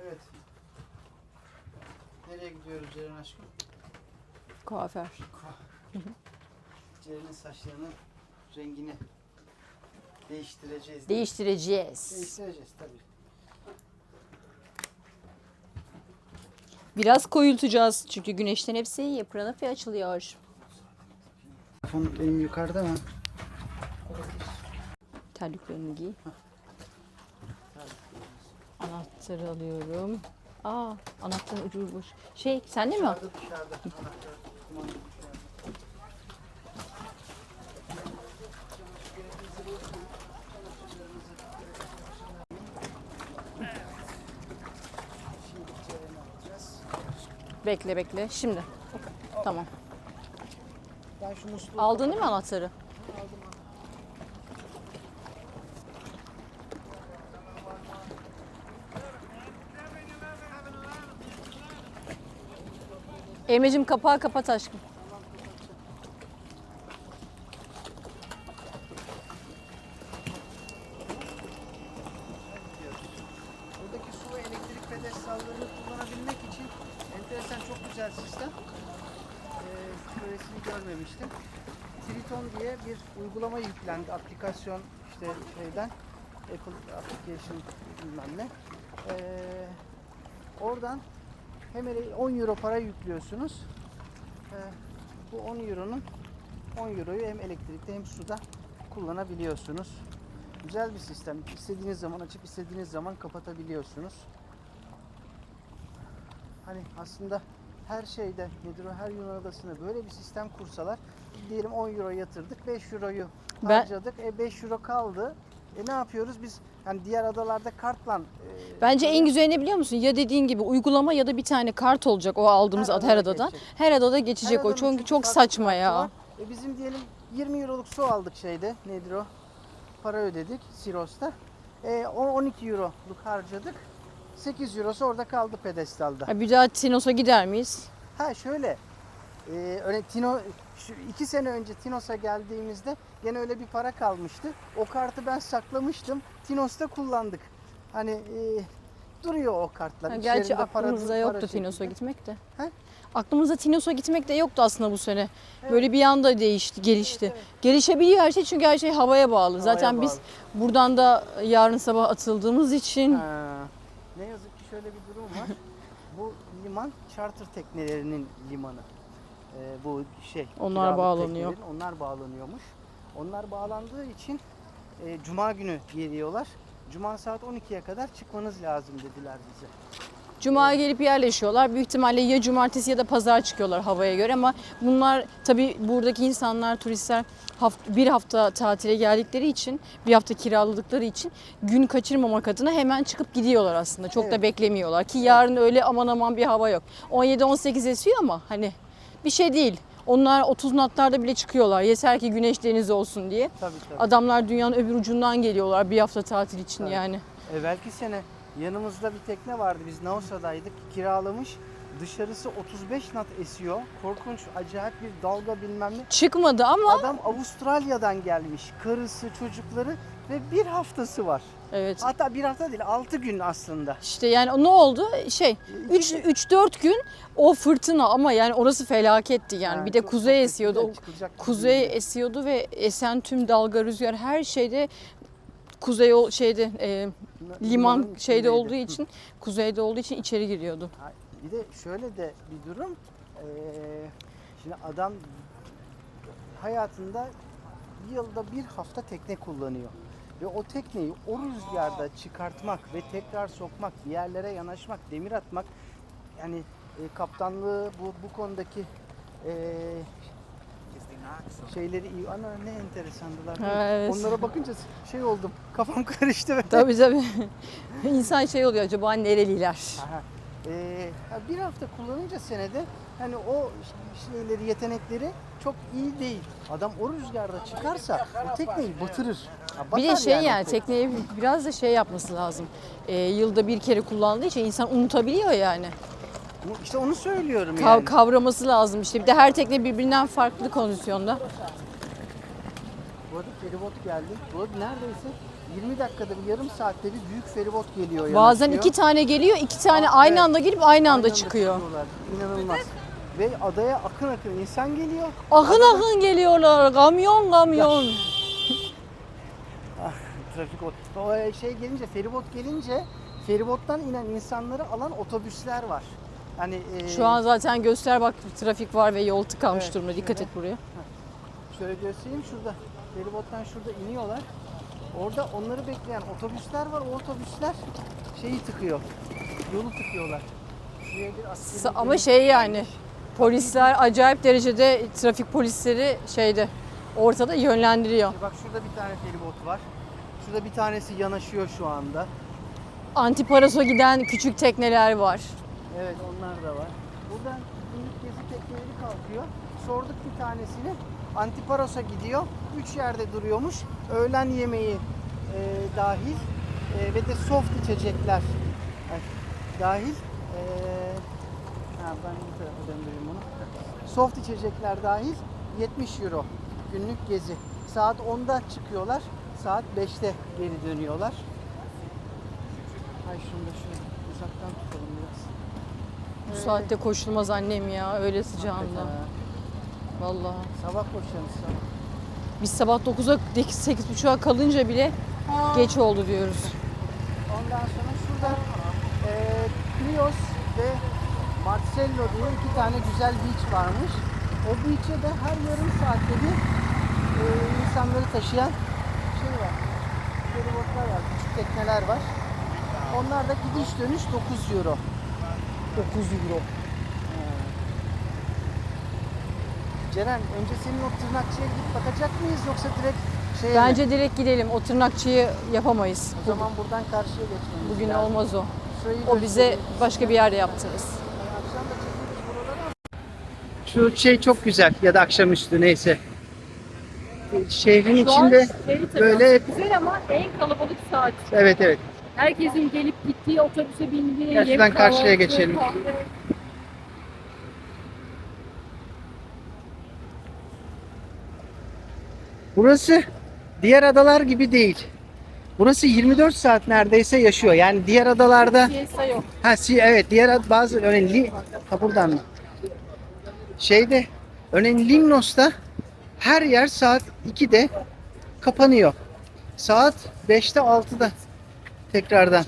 Evet. Nereye gidiyoruz Ceren aşkım? Kuaför. Ceren'in saçlarının rengini değiştireceğiz. Değiştireceğiz. Değiştireceğiz tabii. Biraz koyultacağız çünkü güneşten hepsi yıpranıp ve açılıyor. Telefon benim yukarıda mı? Terliklerini giy. Anahtarı alıyorum. Anahtarın ucu boş. Sende mi o? Dışarıda. Anahtar, kumanda dışarıda. Şimdi Ceren'i alacağız. Bekle. Şimdi. Tamam. Ben şu musluğu Aldın değil mi anahtarı? Emre'cim kapağı kapat aşkım. Buradaki su ve elektrik pedestallarını kullanabilmek için enteresan çok güzel sistem. Böylesini görmemiştim. Triton diye bir uygulama yüklendi. Aplikasyon işte şeyden Apple Application bilmem ne. Oradan hem 10 euro para yüklüyorsunuz. Bu 10 euroyu hem elektrikte hem suda kullanabiliyorsunuz. Güzel bir sistem. İstediğiniz zaman açıp istediğiniz zaman kapatabiliyorsunuz. Hani aslında her şeyde nedir o, her Yunan adasına böyle bir sistem kursalar, diyelim 10 euro yatırdık, 5 euroyu harcadık, 5 euro kaldı. Ne yapıyoruz biz? Yani diğer adalarda kartla Bence en güzeli ne biliyor musun? Ya dediğin gibi uygulama ya da bir tane kart olacak o aldığımız her adadan. geçecek. Her adada geçecek her o. adamın Çünkü çok farklı saçma kartı ya. var. Bizim diyelim 20 euroluk su aldık şeyde, nedir o? Para ödedik Siros'ta. 12 euroluk harcadık. 8 eurosu orada kaldı pedestalda. Bir daha Tinos'a gider miyiz? Şöyle, öyle şu 2 sene önce Tinos'a geldiğimizde gene öyle bir para kalmıştı. O kartı ben saklamıştım. Tinos'ta kullandık. Hani duruyor o kartlar. Gerçi İçlerinde aklımızda para yoktu şeklinde. Tinos'a gitmek de. He? Aklımızda Tinos'a gitmek de yoktu aslında bu sene. Böyle bir anda değişti, gelişti. Evet. Gelişebiliyor her şey çünkü her şey havaya bağlı. Havaya Zaten biz bağlı. buradan da yarın sabah atıldığımız için Ne yazık ki şöyle bir durum var. Bu liman charter teknelerinin limanı. Bu Onlar kiralık bağlanıyor. teknelerin, onlar bağlanıyormuş. Onlar bağlandığı için Cuma günü geliyorlar. Cuma saat 12'ye kadar çıkmanız lazım dediler bize. Cuma gelip yerleşiyorlar. Büyük ihtimalle ya cumartesi ya da pazar çıkıyorlar havaya göre ama bunlar tabii buradaki insanlar, turistler bir hafta tatile geldikleri için, bir hafta kiraladıkları için gün kaçırmamak adına hemen çıkıp gidiyorlar aslında. Çok da Evet. beklemiyorlar ki yarın öyle aman aman bir hava yok. 17-18 esiyor ama hani bir şey değil. Onlar 30 knotlarda bile çıkıyorlar. Yeter ki güneş deniz olsun diye. Tabii. Adamlar dünyanın öbür ucundan geliyorlar bir hafta tatil için Tabii. yani. Belki sene yanımızda bir tekne vardı. Biz Nausa'daydık. Kiralamış. Dışarısı 35 knot esiyor. Korkunç, acayip bir dalga bilmem ne. Çıkmadı ama Adam Avustralya'dan gelmiş. Karısı, çocukları ve bir haftası var. evet. Hatta bir hafta değil, 6 gün aslında. İşte yani ne oldu? 3-4 gün o fırtına ama yani orası felaketti yani. Bir de çok kuzey kötü. esiyordu. Bir de çıkılacak gibi Kuzey değil. esiyordu ve esen tüm dalga, rüzgar her şeyde kuzey liman Limanın şeyde içindeydi. olduğu için, kuzeyde olduğu için içeri giriyordu. Bir de şöyle de bir durum. Şimdi adam hayatında yılda bir hafta tekne kullanıyor. Ve o tekneyi o rüzgarda çıkartmak ve tekrar sokmak, bir yerlere yanaşmak, demir atmak, yani kaptanlığı bu konudaki şeyleri iyi. Ana ne enteresandılar. Evet. Onlara bakınca oldum. Kafam karıştı. Tabii. İnsan oluyor acaba nereliler? Aha. Bir hafta kullanınca senede hani o yetenekleri çok iyi değil. Adam o rüzgarda çıkarsa o tekneyi batırır. Bir de Batar yani o tekne. tekneye biraz da yapması lazım. Yılda bir kere kullandığı için insan unutabiliyor yani. İşte onu söylüyorum yani. Kavraması lazım işte. Bir de her tekne birbirinden farklı kondisyonda. Bu arada feribot geldi. Bu arada neredeyse 20 dakikada bir, yarım saatte bir büyük feribot geliyor. Bazen yanaşıyor. 2 tane geliyor, 2 tane Aa, aynı evet. anda gelip aynı anda çıkıyor. çıkıyorlar. İnanılmaz. Ve adaya akın akın insan geliyor. Akın akın geliyorlar. Kamyon kamyon. Trafik o şey gelince, feribot gelince feribottan inen insanları alan otobüsler var. Hani Şu an zaten göster bak, trafik var ve yol tıkanmış Evet, durumda. Dikkat et şöyle. buraya. şöyle göstereyim, şurada feribottan şurada iniyorlar. Orada onları bekleyen otobüsler var. O otobüsler şeyi tıkıyor. Yolu tıkıyorlar. Şuraya bir askeri Ama gemi- şey yani polisler acayip derecede, trafik polisleri şeyde ortada yönlendiriyor. Bak şurada bir tane feribot var. Şurada bir tanesi yanaşıyor şu anda. Antiparas'a giden küçük tekneler var. Evet, onlar da var. Buradan günlük gezi tekneleri kalkıyor. Sorduk bir tanesini. Antiparos'a gidiyor. 3 yerde duruyormuş. Öğlen yemeği dahil ve de soft içecekler dahil. Ben bu tarafa döndüreyim onu. Soft içecekler dahil 70 euro günlük gezi. Saat 10'da çıkıyorlar. Saat 5'te geri dönüyorlar. Ay şunu da şöyle uzaktan tutalım biraz. Bu saatte koşulmaz annem ya, öyle sıcağında. Vallahi. Sabah koşarız sabah. Biz sabah 9'a 8.30'a kalınca bile geç oldu diyoruz. Ondan sonra şurada Krios ve Marcello diye 2 tane güzel beach varmış. O beach'e de her yarım saatte bir insanları taşıyan şey var. Feribotlar var, küçük tekneler var. Onlar da gidiş dönüş 9 euro. 9 euro. Ceren, önce senin o tırnakçıya gidip bakacak mıyız yoksa direkt şeye mi? Bence direkt gidelim. O tırnakçıyı yapamayız. O zaman buradan karşıya geçmemiz Bugün lazım. olmaz o. Şurayı O bize göstereyim. başka bir yerde yaptırırız. Akşam da çekeriz buraları. Şu şey çok güzel, ya da akşamüstü neyse. Şehrin içinde böyle güzel ama en kalabalık saat. evet evet. Herkesin gelip gittiği, otobüse bindiği, Gel şuradan karşıya geçelim. Burası diğer adalar gibi değil. Burası 24 saat neredeyse yaşıyor. Yani diğer adalarda yok. evet, diğer bazı örneğin buradan mı? Şeyde örneğin Limnos'ta her yer saat 2'de kapanıyor. Saat 5'te 6'da tekrardan.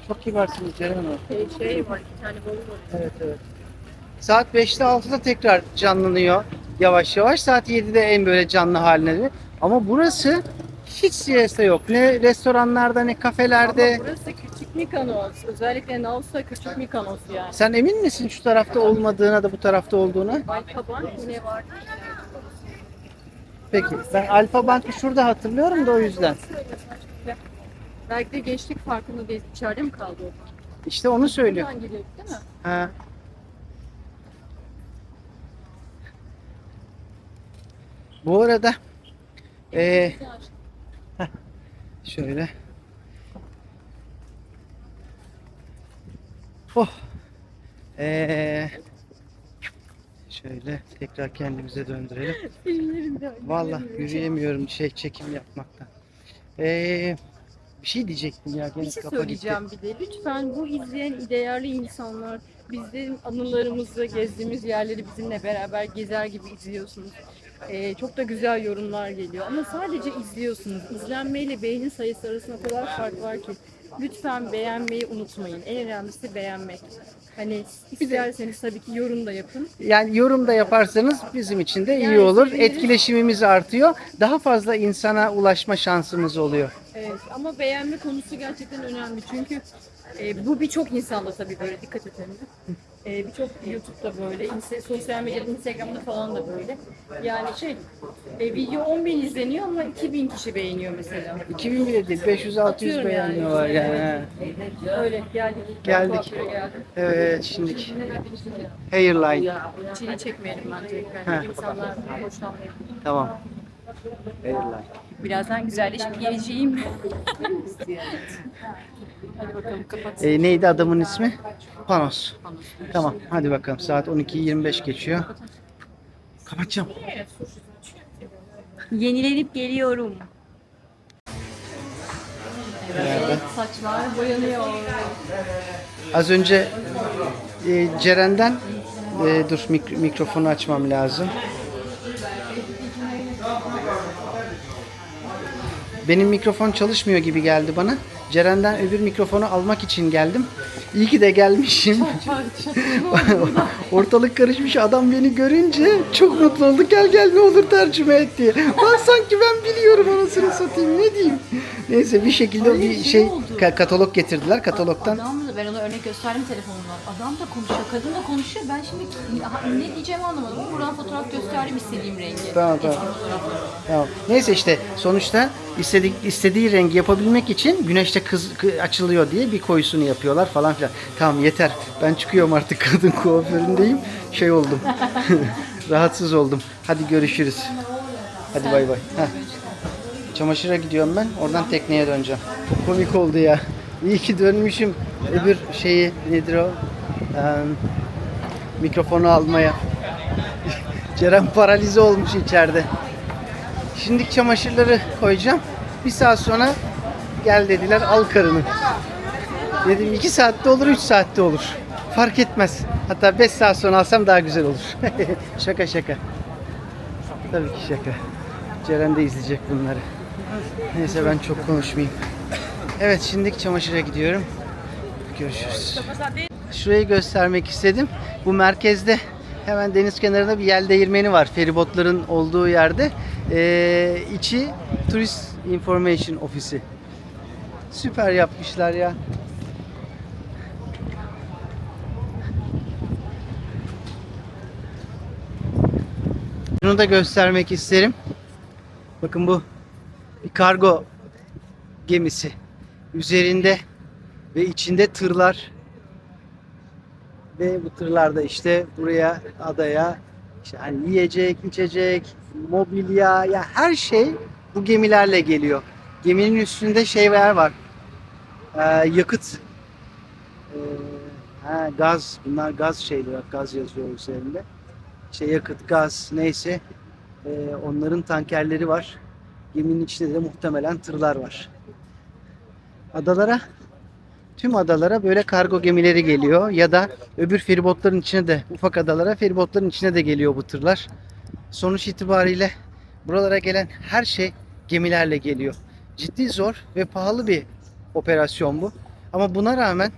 Çok kibarsınız Ceren Hanım. Şey var, bir tane balı var. Evet evet. Saat 5'te 6'da tekrar canlanıyor yavaş yavaş. Saat 7'de en böyle canlı haline geliyor. Ama burası hiç siesta yok. Ne restoranlarda ne kafelerde. Ama burası küçük Mikonos. Özellikle Naus'a küçük Mikonos yani. Sen emin misin şu tarafta olmadığına da bu tarafta olduğuna? Alkaban yine var. Peki. Ben Alfa Bank'ı şurada hatırlıyorum da o yüzden. Belki de gençlik farkında değil. İçeride mi kaldı o? İşte onu söylüyor. Buradan gidiyor değil mi? Ha. Bu arada şöyle. Oh. Şöyle tekrar kendimize döndürelim. Vallahi yürüyemiyorum çekim yapmaktan. Bir şey diyecektim ya, gene Bir şey kafa söyleyeceğim gitti. bir de. Lütfen bu izleyen değerli insanlar, bizlerin anılarımızı, gezdiğimiz yerleri bizimle beraber gezer gibi izliyorsunuz. Çok da güzel yorumlar geliyor ama sadece izliyorsunuz. İzlenmeyle beğeni sayısı arasında o kadar fark var ki. Lütfen beğenmeyi unutmayın. En önemlisi beğenmek. Hani isterseniz tabii ki yorum da yapın. Yani yorum da yaparsanız bizim için de iyi Yani olur. seviniriz. Etkileşimimiz artıyor. Daha fazla insana ulaşma şansımız oluyor. Evet, ama beğenme konusu gerçekten önemli çünkü bu birçok insanda tabii böyle, dikkat edelim. Birçok YouTube'da böyle, sosyal medyada, Instagram'da falan da böyle. Yani video 10.000 izleniyor ama 2.000 kişi beğeniyor mesela. 2000 bile değil, 500-600 Atıyorum beğeniyorlar yani. Öyle geldik. Geldik. Kuaföre geldik. Evet, şimdi hairline. İçini çekmeyelim bence. Ha. Yani insanlar hoşlanmayabilir. Tamam. Hairline. Birazdan güzelleşip geleceğim. Hadi bakalım kapat. Neydi adamın ismi? Panos. Tamam, hadi bakalım. Saat 12:25 geçiyor. Kapatacağım. Yenilenip geliyorum. Nerede? Saçlar boyanıyor. Az önce Ceren'den dur mikrofonu açmam lazım. Benim mikrofon çalışmıyor gibi geldi bana. Ceren'den öbür mikrofonu almak için geldim. İyi ki de gelmişim. Ortalık karışmış, adam beni görünce çok mutlu oldu. Gel gel ne olur tercüme et diye. Ben sanki ben biliyorum, anasını satayım, ne diyeyim. Neyse bir şekilde bir şey katalog getirdiler. Katalogdan Adam da, ben ona örnek gösterdim telefonumdan. Adam da konuşuyor, kadın da konuşuyor. Ben şimdi ne diyeceğimi anlamadım. Ama buradan fotoğraf gösterdim istediğim rengi. Tamam. Eski fotoğrafları. Tamam. Neyse işte sonuçta istediği rengi yapabilmek için güneşte açılıyor diye bir koyusunu yapıyorlar falan filan. Tamam yeter. Ben çıkıyorum artık, kadın kuaföründeyim. Şey oldum. Rahatsız oldum. Hadi görüşürüz. Hadi bay bay. Çamaşıra gidiyorum ben. Oradan tekneye döneceğim. Çok komik oldu ya. İyi ki dönmüşüm. Öbür şeyi nedir o? Mikrofonu almaya. Ceren paralize olmuş içeride. Şimdi çamaşırları koyacağım. Bir saat sonra gel dediler, al karını. Dedim 2 saatte olur, 3 saatte olur. Fark etmez. Hatta 5 saat sonra alsam daha güzel olur. Şaka. Tabii ki şaka. Ceren de izleyecek bunları. Neyse ben çok konuşmayayım. Evet şimdi çamaşıra gidiyorum. Görüşürüz. Şurayı göstermek istedim. Bu merkezde hemen deniz kenarında bir yel değirmeni var. Feribotların olduğu yerde. İçi Tourist Information Ofisi. Süper yapmışlar ya. Bunu da göstermek isterim. Bakın bu bir kargo gemisi. Üzerinde ve içinde tırlar. Ve bu tırlarda işte buraya, adaya işte hani yiyecek, içecek, mobilya, ya her şey bu gemilerle geliyor. Geminin üstünde şeyler var. Yakıt, gaz, bunlar gaz şeyleri, gaz yazıyor üzerinde. İşte yakıt, gaz neyse onların tankerleri var. Geminin içinde de muhtemelen tırlar var. Tüm adalara böyle kargo gemileri geliyor ya da öbür feribotların içine de, ufak adalara feribotların içine de geliyor bu tırlar. Sonuç itibariyle buralara gelen her şey gemilerle geliyor. Ciddi zor ve pahalı bir operasyon bu. Ama buna rağmen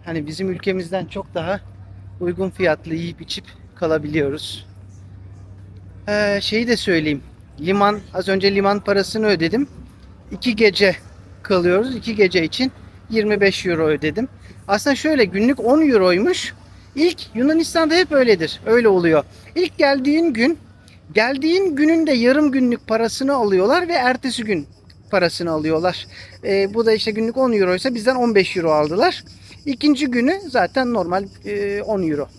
hani bizim ülkemizden çok daha uygun fiyatlı yiyip içip kalabiliyoruz. Şeyi de söyleyeyim. Liman, az önce liman parasını ödedim. 2 gece kalıyoruz. 2 gece için 25 euro ödedim. Aslında şöyle, günlük 10 euroymuş. İlk Yunanistan'da hep öyledir. Öyle oluyor. İlk geldiğin günün de yarım günlük parasını alıyorlar ve ertesi gün parasını alıyorlar. Bu da işte günlük 10 euroysa bizden 15 euro aldılar. İkinci günü zaten normal 10 euro.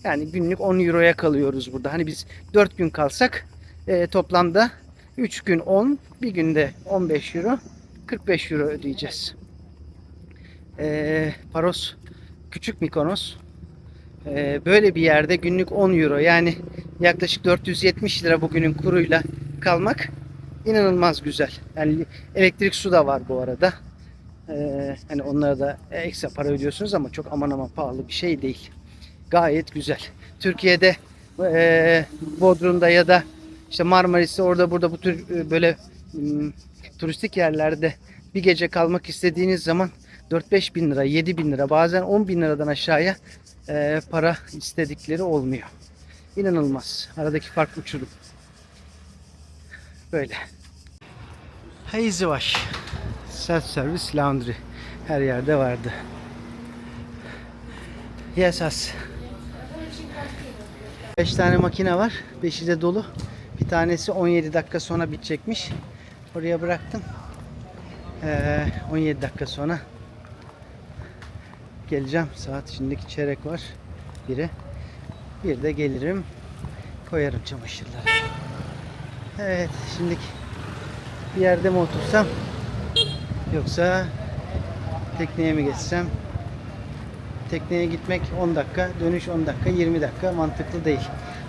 Yani günlük 10 euroya kalıyoruz burada. Hani biz 4 gün kalsak toplamda 3 gün 10, bir günde 15 euro, 45 euro ödeyeceğiz. Paros, Küçük Mikonos. Böyle bir yerde günlük 10 euro, yani yaklaşık 470 lira bugünün kuruyla kalmak inanılmaz güzel. Yani elektrik, su da var bu arada. Hani onlara da ekstra para ödüyorsunuz ama çok aman pahalı bir şey değil. Gayet güzel. Türkiye'de Bodrum'da ya da işte Marmaris'te, orada burada bu tür böyle turistik yerlerde bir gece kalmak istediğiniz zaman 4-5 bin lira, 7 bin lira, bazen 10 bin liradan aşağıya para istedikleri olmuyor. İnanılmaz. Aradaki fark uçurum. Böyle. Hazy Wash. Self service laundry. Her yerde vardı. Yes. 5 tane makine var. 5'i de dolu. Bir tanesi 17 dakika sonra bitecekmiş. Oraya bıraktım. 17 dakika sonra geleceğim. Saat şimdiki çeyrek var. Bir de gelirim. Koyarım çamaşırları. Evet, şimdi bir yerde mi otursam yoksa tekneye mi geçsem? Tekneye gitmek 10 dakika, dönüş 10 dakika, 20 dakika mantıklı değil.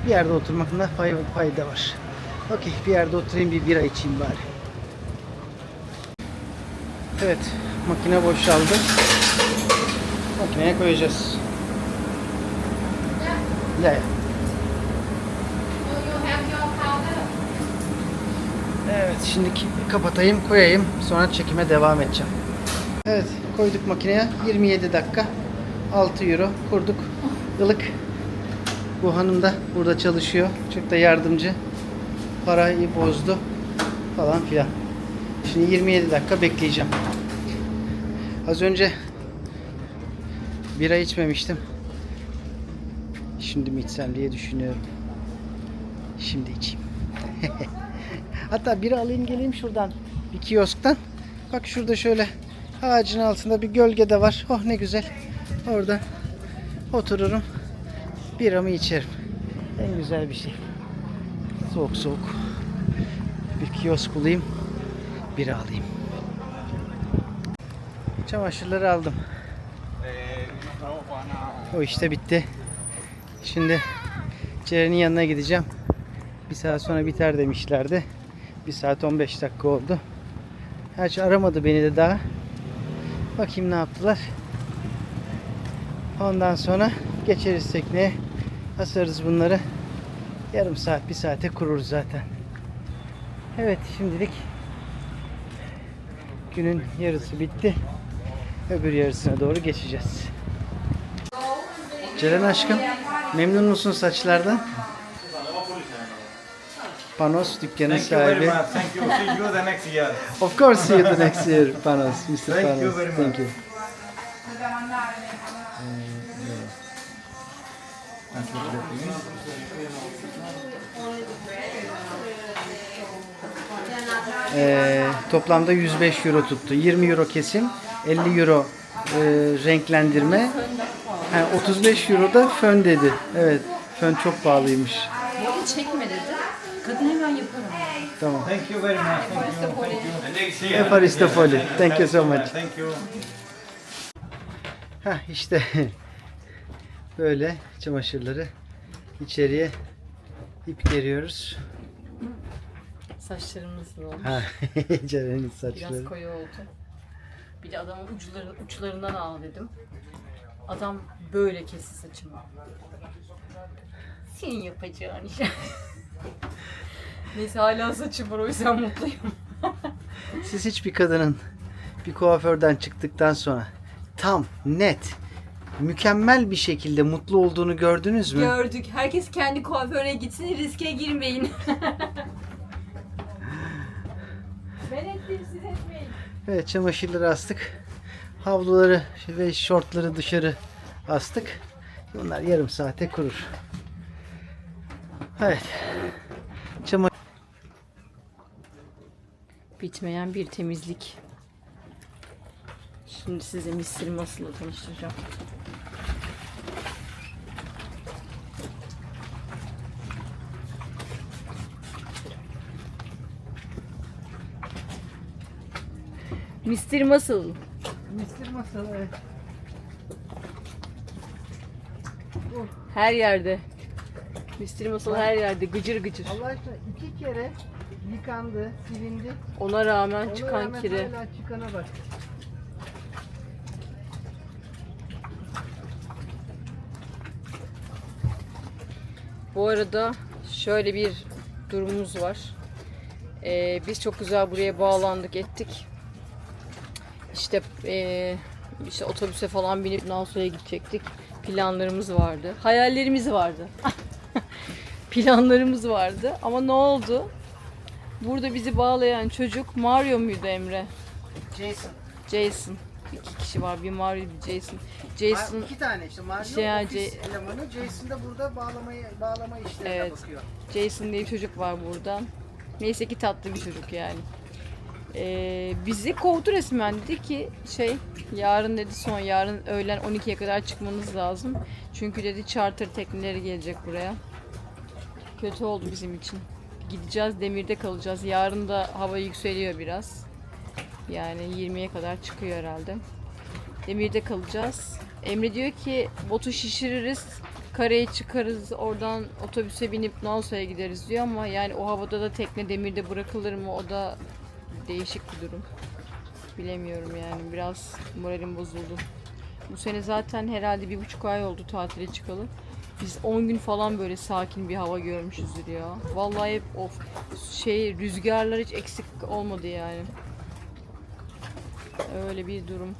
Bir yerde oturmakta fayda var. Okey, bir yerde oturayım, bir bira içeyim bari. Evet, makine boşaldı. Makineye koyacağız. Ya. Evet, şimdi kapatayım, koyayım. Sonra çekime devam edeceğim. Evet, koyduk makineye. 27 dakika. 6 euro kurduk. Ilık. Bu hanım da burada çalışıyor. Çok da yardımcı. Parayı bozdu falan filan. Şimdi 27 dakika bekleyeceğim. Az önce bira içmemiştim. Şimdi mi içsem diye düşünüyorum. Şimdi içeyim. Hatta bira alayım geleyim şuradan. Bir kiosktan. Bak şurada şöyle ağacın altında bir gölge de var. Oh ne güzel. Orada otururum. Biramı içerim. En güzel bir şey. Soğuk soğuk. Bir kiosk bulayım. Bira alayım. Çamaşırları aldım. O işte bitti. Şimdi Ceren'in yanına gideceğim. Bir saat sonra biter demişlerdi. 1 saat 15 dakika oldu. Gerçi aramadı beni de daha. Bakayım ne yaptılar. Ondan sonra geçeriz tekneye. Asarız bunları. Yarım saat, 1 saate kururuz zaten. Evet, şimdilik günün yarısı bitti. Öbür yarısına doğru geçeceğiz. Ceren aşkım, memnun musun saçlardan? Panos dükkanı sahibi. Thank you. See you the next year. Of course, see you the next year, Panos. Mr. Thank Panos. you very much. Thank you. Toplamda 105 euro tuttu. 20 euro kesim, 50 euro renklendirme. 35 euro da fön dedi. Evet, fön çok pahalıymış. Böyle çekme dedi. Kadın hemen yaparım. Tamam. Thank you very much. Thank you. Thank you. The next year. Efaristofoli. Thank you so much. Thank you. İşte böyle çamaşırları içeriye ip geriyoruz. Saçlarımız da olmuş. Ceren'in Biraz saçları. koyu oldu. Bir de adamın uçlarından al dedim. Adam böyle kesti saçımı. Senin yapacağın iş. Neyse hala saçım var, o yüzden mutluyum. Siz hiçbir kadının bir kuaförden çıktıktan sonra tam, net, mükemmel bir şekilde mutlu olduğunu gördünüz mü? Gördük. Herkes kendi kuaförüne gitsin, riske girmeyin. Ben ettim, siz etmeyin. Evet, çamaşırları astık. Havluları ve şortları dışarı astık. Bunlar yarım saate kurur. Evet. Bitmeyen bir temizlik. Şimdi size Mr. Muscle'la tanıştıracağım. Mr. Muscle. Mr. Masal, evet. Her yerde. Mr. Muscle her yerde. Gıcır gıcır. Allah aşkına 2 kere yıkandı, silindi. Ona rağmen Ona çıkan rağmen kiri. hala çıkana bak. Bu arada şöyle bir durumumuz var. Biz çok güzel buraya bağlandık ettik. İşte otobüse falan binip Nausa'ya gidecektik. Planlarımız vardı. Hayallerimiz vardı. Planlarımız vardı. Ama ne oldu? Burada bizi bağlayan çocuk Mario muydu Emre? Jason. Jason. 2 kişi var. Bir Mario, bir Jason. Jason 2 tane işte. Mario İşte yani ofis elemanı. Jason da burada bağlama işlerine Evet. bakıyor. Jason diye bir çocuk var buradan. Neyse ki tatlı bir çocuk yani. Bizi kovdu resmen, dedi ki yarın dedi yarın öğlen 12'ye kadar çıkmanız lazım. Çünkü dedi charter tekneleri gelecek buraya. Kötü oldu bizim için. Gideceğiz, demirde kalacağız. Yarın da hava yükseliyor biraz. Yani 20'ye kadar çıkıyor herhalde. Demirde kalacağız. Emre diyor ki botu şişiririz, karaya çıkarız, oradan otobüse binip Nausa'ya gideriz diyor ama yani o havada da tekne demirde bırakılır mı, o da değişik bir durum. Bilemiyorum yani. Biraz moralim bozuldu. Bu sene zaten herhalde 1,5 ay oldu tatile çıkalı. Biz 10 gün falan böyle sakin bir hava görmüşüzdür ya. Vallahi hep of rüzgarlar hiç eksik olmadı yani. Öyle bir durum.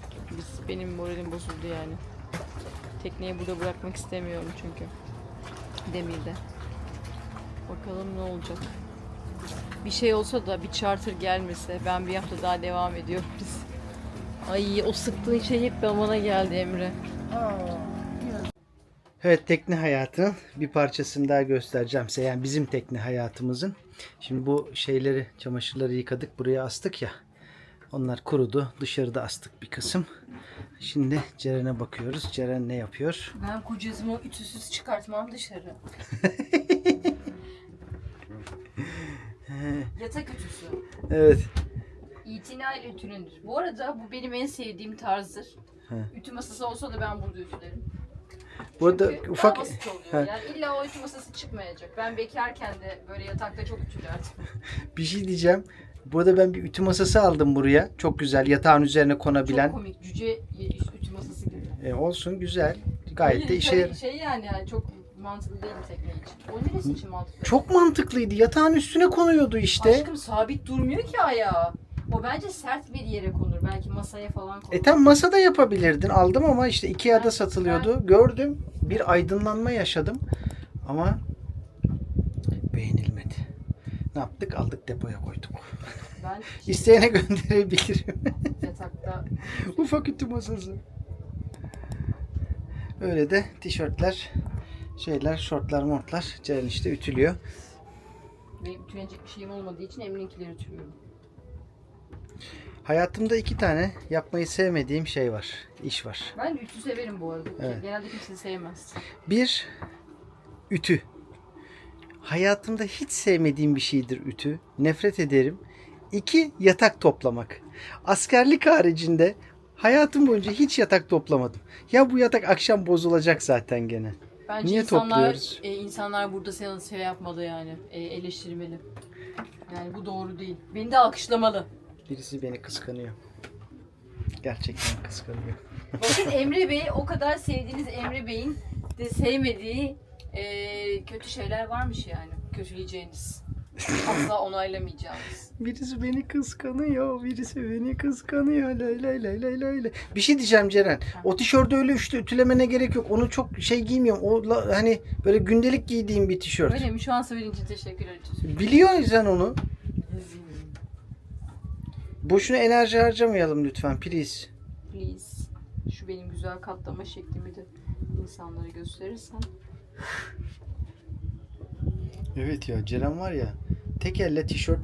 Benim moralim bozuldu yani. Tekneyi burada bırakmak istemiyorum çünkü. Demir'de. Bakalım ne olacak. Bir şey olsa da bir charter gelmese ben bir hafta daha devam ediyoruz. Ay o sıktığın şey hep bana geldi Emre. Evet, tekne hayatının bir parçasını daha göstereceğim size. Yani bizim tekne hayatımızın. Şimdi bu şeyleri, çamaşırları yıkadık, buraya astık ya. Onlar kurudu. Dışarıda astık bir kısım. Şimdi Ceren'e bakıyoruz. Ceren ne yapıyor? Ben kocasımı ütüsüz çıkartmam dışarı. Yatak ütüsü. Evet. İtinayla ütülünür. Bu arada bu benim en sevdiğim tarzdır. Ütü masası olsa da ben burada ütülerim. Burada Çünkü ufak... daha basit oluyor. Ha. Yani illa o ütü masası çıkmayacak. Ben bekarken de böyle yatakta çok ütülerdim. Bir şey diyeceğim. Burada ben bir ütü masası aldım buraya. Çok güzel. Yatağın üzerine konabilen. Çok komik. Cüce ütü masası gibi. Olsun, güzel. Gayet de işe yarar. Yani çok mantıklı değil tekne için. O neresi için mantıklı? Çok mantıklıydı. Yatağın üstüne konuyordu işte. Aşkım sabit durmuyor ki ayağı. O bence sert bir yere konur. Belki masaya falan konur. Tam masada yapabilirdin. Aldım ama işte Ikea'da satılıyordu. Gördüm. Bir aydınlanma yaşadım. Ama beğenilmedi. Ne yaptık? Aldık, depoya koyduk. Ben İsteyene gönderebilirim. yatakta Ufak ütü masası. Öyle de tişörtler, şortlar, mortlar Ceren işte ütülüyor. benim ütülenecek bir şeyim olmadığı için Emre'ninkileri ütülüyorum. Hayatımda 2 tane yapmayı sevmediğim şey var. İş var. Ben ütü severim bu arada. Evet. Genelde kimse sevmez. 1. Ütü. Hayatımda hiç sevmediğim bir şeydir ütü. Nefret ederim. 2. Yatak toplamak. Askerlik haricinde hayatım boyunca hiç yatak toplamadım. Ya bu yatak akşam bozulacak zaten gene. Bence Niye topluyoruz? insanlar burada sana şey yapmalı yani. Eleştirmeli. Yani bu doğru değil. Beni de alkışlamalı. Birisi beni kıskanıyor. Gerçekten kıskanıyor. Bakın Emre Bey, o kadar sevdiğiniz Emre Bey'in de sevmediği kötü şeyler varmış yani. Kötüleyeceğiniz. Asla onaylamayacağınız. Birisi beni kıskanıyor. Birisi beni kıskanıyor. Lay lay lay lay lay lay. Bir şey diyeceğim Ceren. O tişörtü öyle ütülemene gerek yok. Onu çok giymiyorum. Hani böyle gündelik giydiğim bir tişört. Öyle mi? Şu an söylediğin için teşekkürler. Biliyorsun sen onu. Boşuna enerji harcamayalım lütfen. Please. Please. Şu benim güzel katlama şeklimi de insanlara gösterirsen. Evet ya, Ceren var ya, tek elle tişört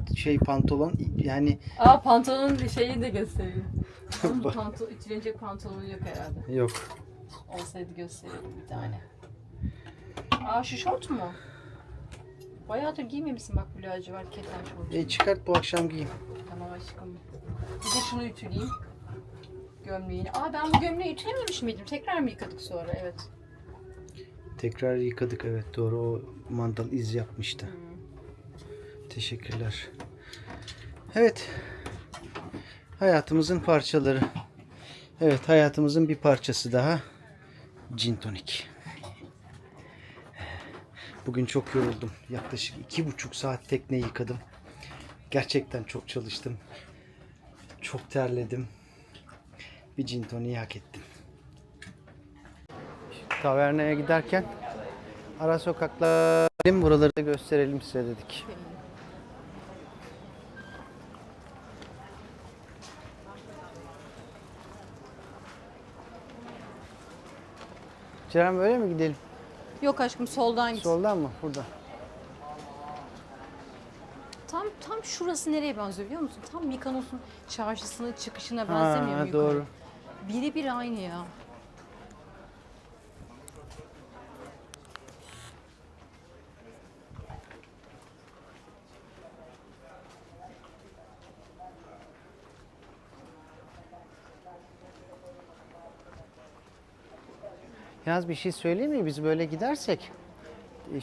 pantolon yani. Pantolonun şeyini de göstereyim. Ütülenecek pantolonu yok herhalde. Yok. Olsaydı gösterirdim bir tane. Şu şort mu? Bayağıdır giymemişsin bak, bu lacivert keten şortu. Çıkart bu akşam giyin. Tamam aşkım. Bir de şunu ütüleyeyim. Gömleğini. Ben bu gömleği ütülememiş miydim? Tekrar mı yıkadık sonra? Evet. Tekrar yıkadık, evet doğru, o mandal iz yapmıştı. Teşekkürler. Evet. Hayatımızın parçaları. Evet, hayatımızın bir parçası daha. Gin tonik. Bugün çok yoruldum. Yaklaşık 2,5 saat tekne yıkadım. Gerçekten çok çalıştım. Çok terledim. Bir gin toniği hak ettim. Tavernaya giderken ara sokaklar, buraları da gösterelim size dedik. Ceren, böyle mi gidelim? Yok aşkım, soldan git. Soldan mı? Burada. Tam şurası nereye benziyor biliyor musun? Tam Mikonos'un çarşısının çıkışına benzemiyor mu yukarı? Doğru. Birebir aynı ya. Yalnız bir şey söyleyeyim mi? Biz böyle gidersek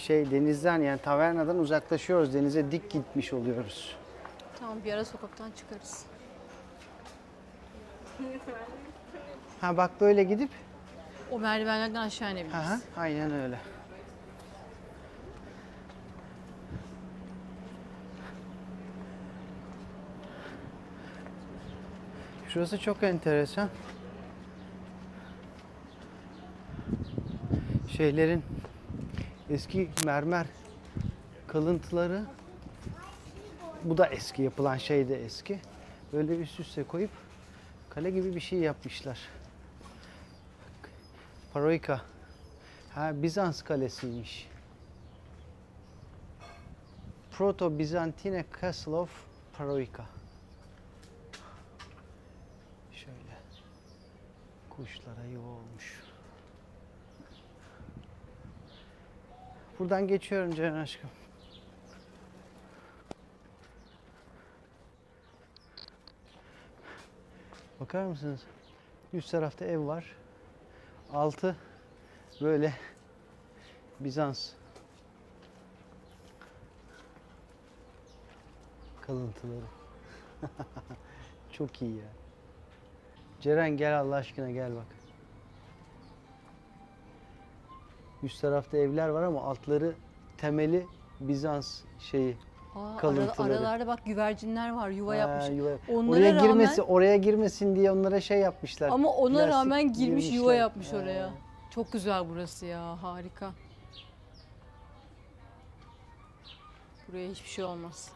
denizden, yani tavernadan uzaklaşıyoruz. Denize dik gitmiş oluyoruz. Tamam, bir ara sokaktan çıkarız. Ha bak böyle gidip. O merdivenlerden aşağı inebiliriz. Aha, aynen öyle. Şurası çok enteresan. Şeylerin eski mermer kalıntıları, bu da eski, yapılan şey de eski. Böyle üst üste koyup kale gibi bir şey yapmışlar. Paroika. Ha, Bizans kalesiymiş. Proto-Byzantine Castle of Paroika. Şöyle. Kuşlara yuva olmuş. Buradan geçiyorum Ceren aşkım. Bakar mısınız? Üst tarafta ev var. Altı böyle Bizans kalıntıları. Çok iyi ya. Ceren gel Allah aşkına gel bak. Üst tarafta evler var ama altları temeli Bizans şeyi. Kalıntıları. Aralarda bak güvercinler var, yuva yapmış. Onlara Oraya rağmen, girmesi, oraya girmesin diye onlara şey yapmışlar. ama ona Plastik rağmen girmiş yuva girmişler. yapmış oraya. Çok güzel burası ya, harika. Buraya hiçbir şey olmaz.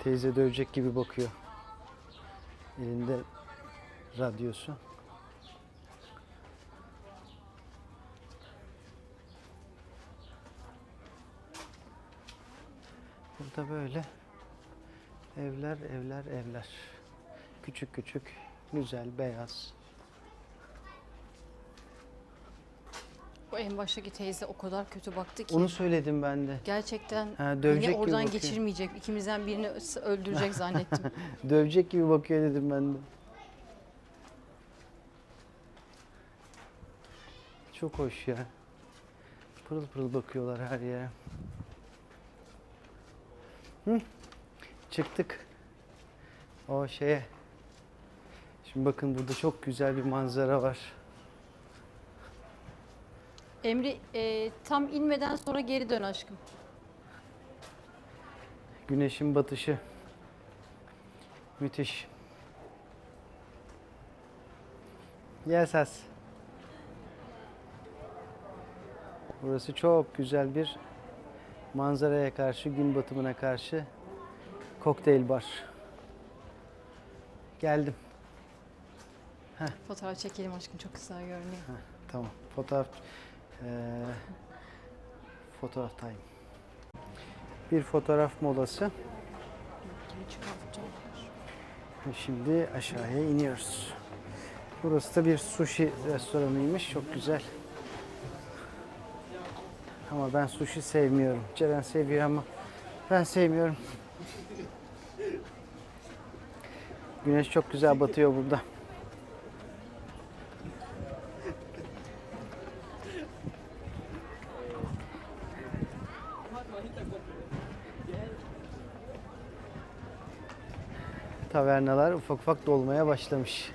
Teyze dövecek gibi bakıyor. Elinde radyosu. Burada böyle evler, evler, evler. Küçük küçük, güzel, beyaz. Bu en baştaki teyze o kadar kötü baktı ki. Onu söyledim ben de. Gerçekten Ha, dövecek beni gibi oradan bakıyor. geçirmeyecek. İkimizden birini öldürecek zannettim. Dövecek gibi bakıyor dedim ben de. Çok hoş ya. Pırıl pırıl bakıyorlar her yere. Hı? Çıktık. O şeye. Şimdi bakın burada çok güzel bir manzara var. Emre tam inmeden sonra geri dön aşkım. Güneşin batışı. Müthiş. Yes as. Burası çok güzel bir manzaraya karşı, gün batımına karşı kokteyl bar. Geldim. Fotoğraf çekelim aşkım, çok güzel görünüyor. Tamam. Fotoğraf fotoğraf time. Bir fotoğraf molası. Gibi çıkan fotoğraflar. Şimdi aşağıya iniyoruz. Burası da bir sushi restoranıymış. Çok güzel. Ama ben sushi sevmiyorum. Ceren seviyor ama ben sevmiyorum. Güneş çok güzel batıyor burada. Tavernalar ufak ufak dolmaya başlamış.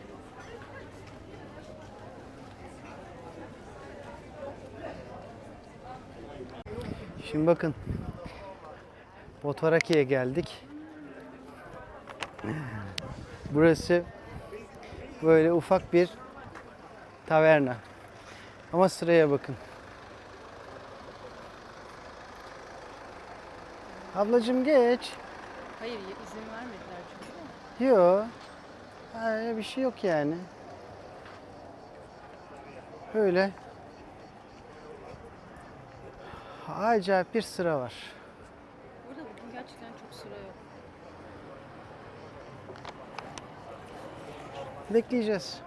Şimdi bakın. Botvaraki'ye geldik. Burası böyle ufak bir taverna. Ama sıraya bakın. Ablacığım geç. Hayır, izin vermediler çünkü. Yok. Öyle bir şey yok yani. Böyle acayip bir sıra var. Burada bugün gerçekten çok sıra yok. Bekleyeceğiz.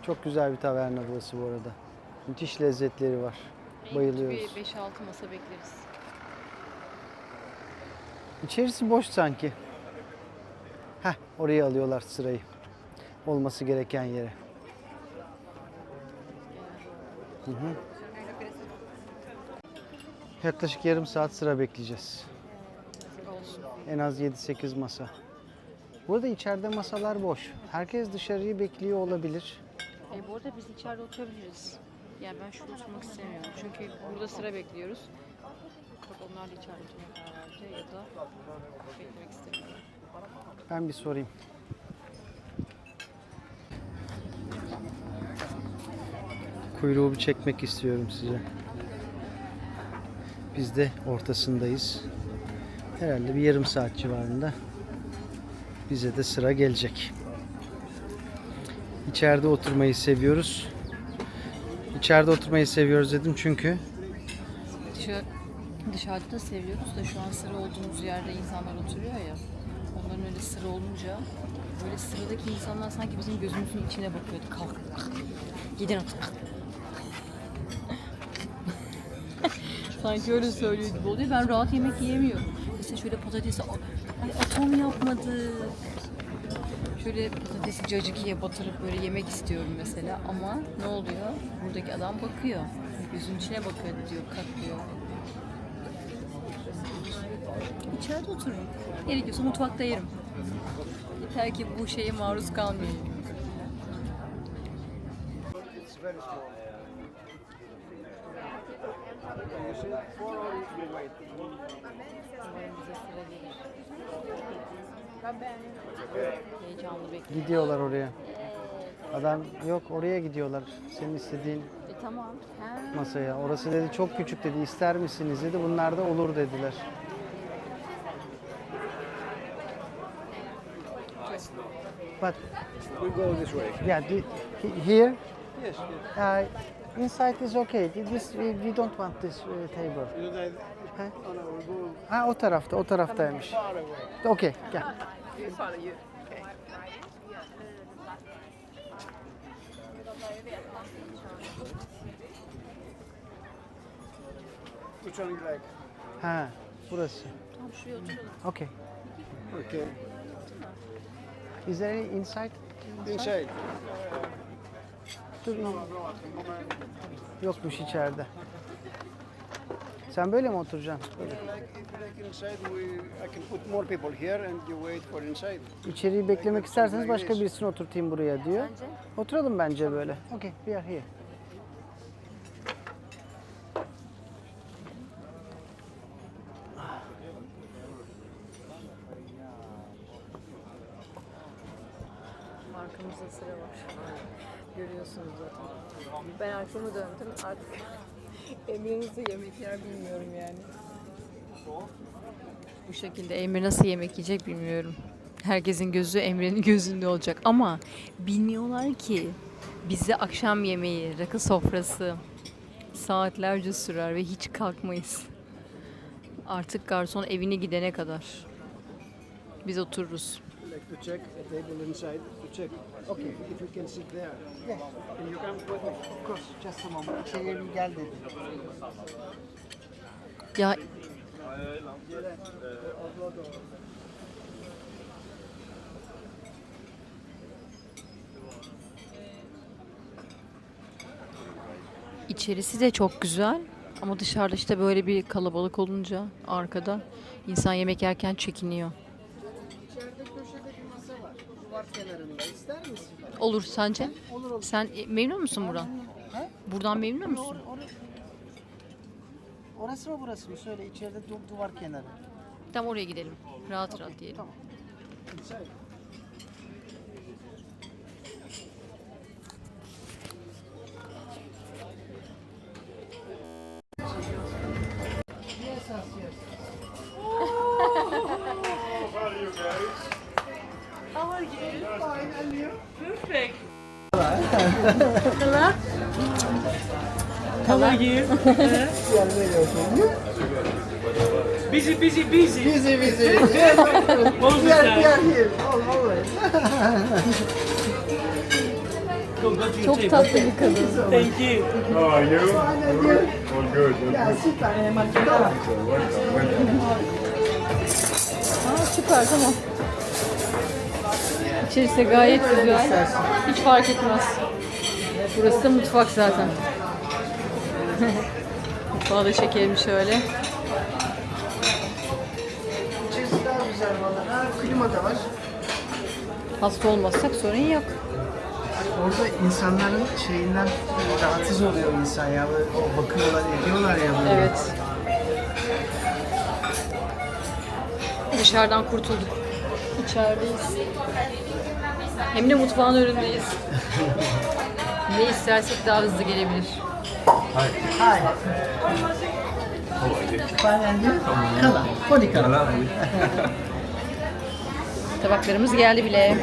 Çok güzel bir taverna burası bu arada. Müthiş lezzetleri var. Bayılıyoruz. Bir 5-6 masa bekleriz. İçerisi boş sanki. Heh, oraya alıyorlar sırayı. Olması gereken yere. Yaklaşık yarım saat sıra bekleyeceğiz. Olsun. En az 7-8 masa. Burada içeride masalar boş. Herkes dışarıyı bekliyor olabilir. Bu arada biz içeride oturabiliriz. Yani ben şurada oturmak istemiyorum. Çünkü burada sıra bekliyoruz. Bak onlar da içeride oturmak karar verdi ya da beklemek istemiyorlar. Ben bir sorayım. Kuyruğu bir çekmek istiyorum size. Biz de ortasındayız. Herhalde bir yarım saat civarında bize de sıra gelecek. İçeride oturmayı seviyoruz. İçeride oturmayı seviyoruz dedim çünkü Dışarıda da seviyoruz da şu an sıra olduğumuz yerde insanlar oturuyor ya. Onların öyle sıra olunca böyle sıradaki insanlar sanki bizim gözümüzün içine bakıyordu. Kalk. Gidin artık. Sanki öyle söylüyor gibi oluyor. Ben rahat yemek yiyemiyorum. Mesela şöyle patatesi atom yapmadı. Şöyle patatesi cacıkiye batırıp böyle yemek istiyorum mesela ama ne oluyor? Buradaki adam bakıyor. Gözünün içine bakıyor diyor, kalk diyor. İçeride otururum. Gerekiyorsa mutfakta yerim. Yeter ki bu şeye maruz kalmayayım. Heyecanlı bekliyorum. gidiyorlar oraya. Adam yok oraya gidiyorlar. Senin istediğin Tamam. masaya. Orası dedi çok küçük dedi. İster misiniz dedi. Bunlar da olur dediler. But We go this way. yeah, here Yes, yes. inside is okay. We don't want this table. You know that? Huh? Oh no, we'll go Ha o tarafta, o taraftaymış. far away. Okey, gel. Which one you like? Ha, burası. Tamam şuraya oturalım. Okay. Okay. Is there any inside? Inside. Dur, No, no, at the moment. yokmuş içeride. Sen böyle mi oturacaksın? Böyle. If you like inside, I can put more people here and you wait for inside. İçeriği beklemek isterseniz başka birisini oturtayım buraya diyor. Bence. Oturalım bence böyle. Okay, we are here. Arkamızda sıra var. Görüyorsunuz zaten. Ben arkamı döndüm artık. Emre nasıl yemek yer bilmiyorum yani. Bu şekilde Emre nasıl yemek yiyecek bilmiyorum. Herkesin gözü Emre'nin gözünde olacak ama bilmiyorlar ki bize akşam yemeği, rakı sofrası saatlerce sürer ve hiç kalkmayız. Artık garson evine gidene kadar biz otururuz. Like to check a table inside to check. Okay, if you can sit there. Yes. Can you come with me? Of course, just a moment. İçeriye bir gel dedi. Ya İçerisi de çok güzel ama dışarıda işte böyle bir kalabalık olunca arkada insan yemek yerken çekiniyor. İçeride köşede bir masa var. Duvar kenarında. İster misin? Olur sence? Olur olur. Sen memnun musun buradan? Ha? Buradan memnun musun? Orası mı burası mı? Söyle içeride duvar kenarı. Tamam oraya gidelim. Rahat rahat diyelim. Tamam. Inside. Yes, yes. How are you? Busy, busy, busy. Busy, busy. What was We are that? here. Always. Go to your Çok table. tatlı bir kadın. Thank you. How are you? All good. Ya süper. Aa, süper tamam. İçerisi gayet güzel. Hiç fark etmez. Burası da mutfak zaten. Mutfağı da çekelim şöyle. İçerisi daha güzel valla. Ha, klima da var. Hasta olmazsak sorun yok. Orada insanların şeyinden rahatsız oluyor insan ya. Böyle o bakıyorlar, ediyorlar ya böyle. Evet. Dışarıdan kurtulduk. İçerideyiz. Hem de mutfağın önündeyiz. Ne istersek daha hızlı gelebilir. Hi. Panenci, kala, poli kala. Tabaklarımız geldi bile.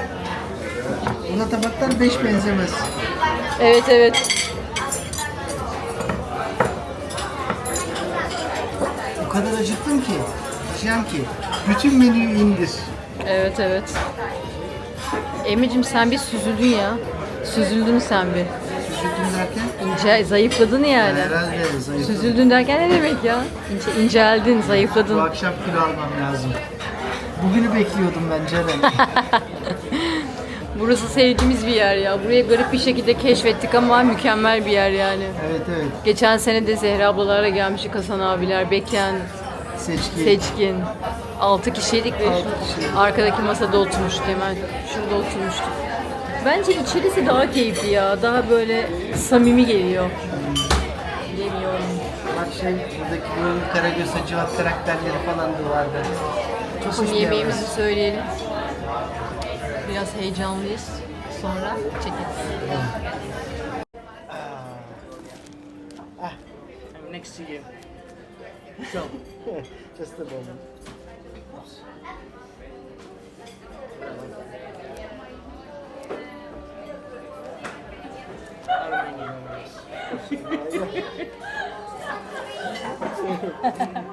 Buna tabaklar 5 benzemez. Evet evet. O kadar acıktım ki, diyeceğim ki, bütün menüyü indir. Evet evet. Emre'cim sen bir süzüldün ya. Süzüldün sen bir. Süzüldüm derken, İnce, zayıfladın yani. herhalde zayıfladım. Süzüldün derken ne demek ya? İnceldin, Bu zayıfladın. akşam kilo almam lazım. Bugünü bekliyordum ben Ceren. Burası sevdiğimiz bir yer ya. Burayı garip bir şekilde keşfettik ama mükemmel bir yer yani. Evet evet, Geçen sene de Zehra ablalarla gelmiştik, Hasan abiler, Beken, seçki. Seçkin. 6 kişiydik ve Altı şu kişi. arkadaki masada oturmuştuk hemen. Şurada oturmuştuk. Bence içerisi daha keyifli ya. Daha böyle samimi geliyor. Bilemiyorum. Bak buradaki bu Karagöz Hacivat karakterleri falan da vardı. Çok hoş Şimdi bir yer yemeğimizi orası. söyleyelim. Biraz heyecanlıyız. Sonra çekeriz. I'm next to you. So, Just a moment.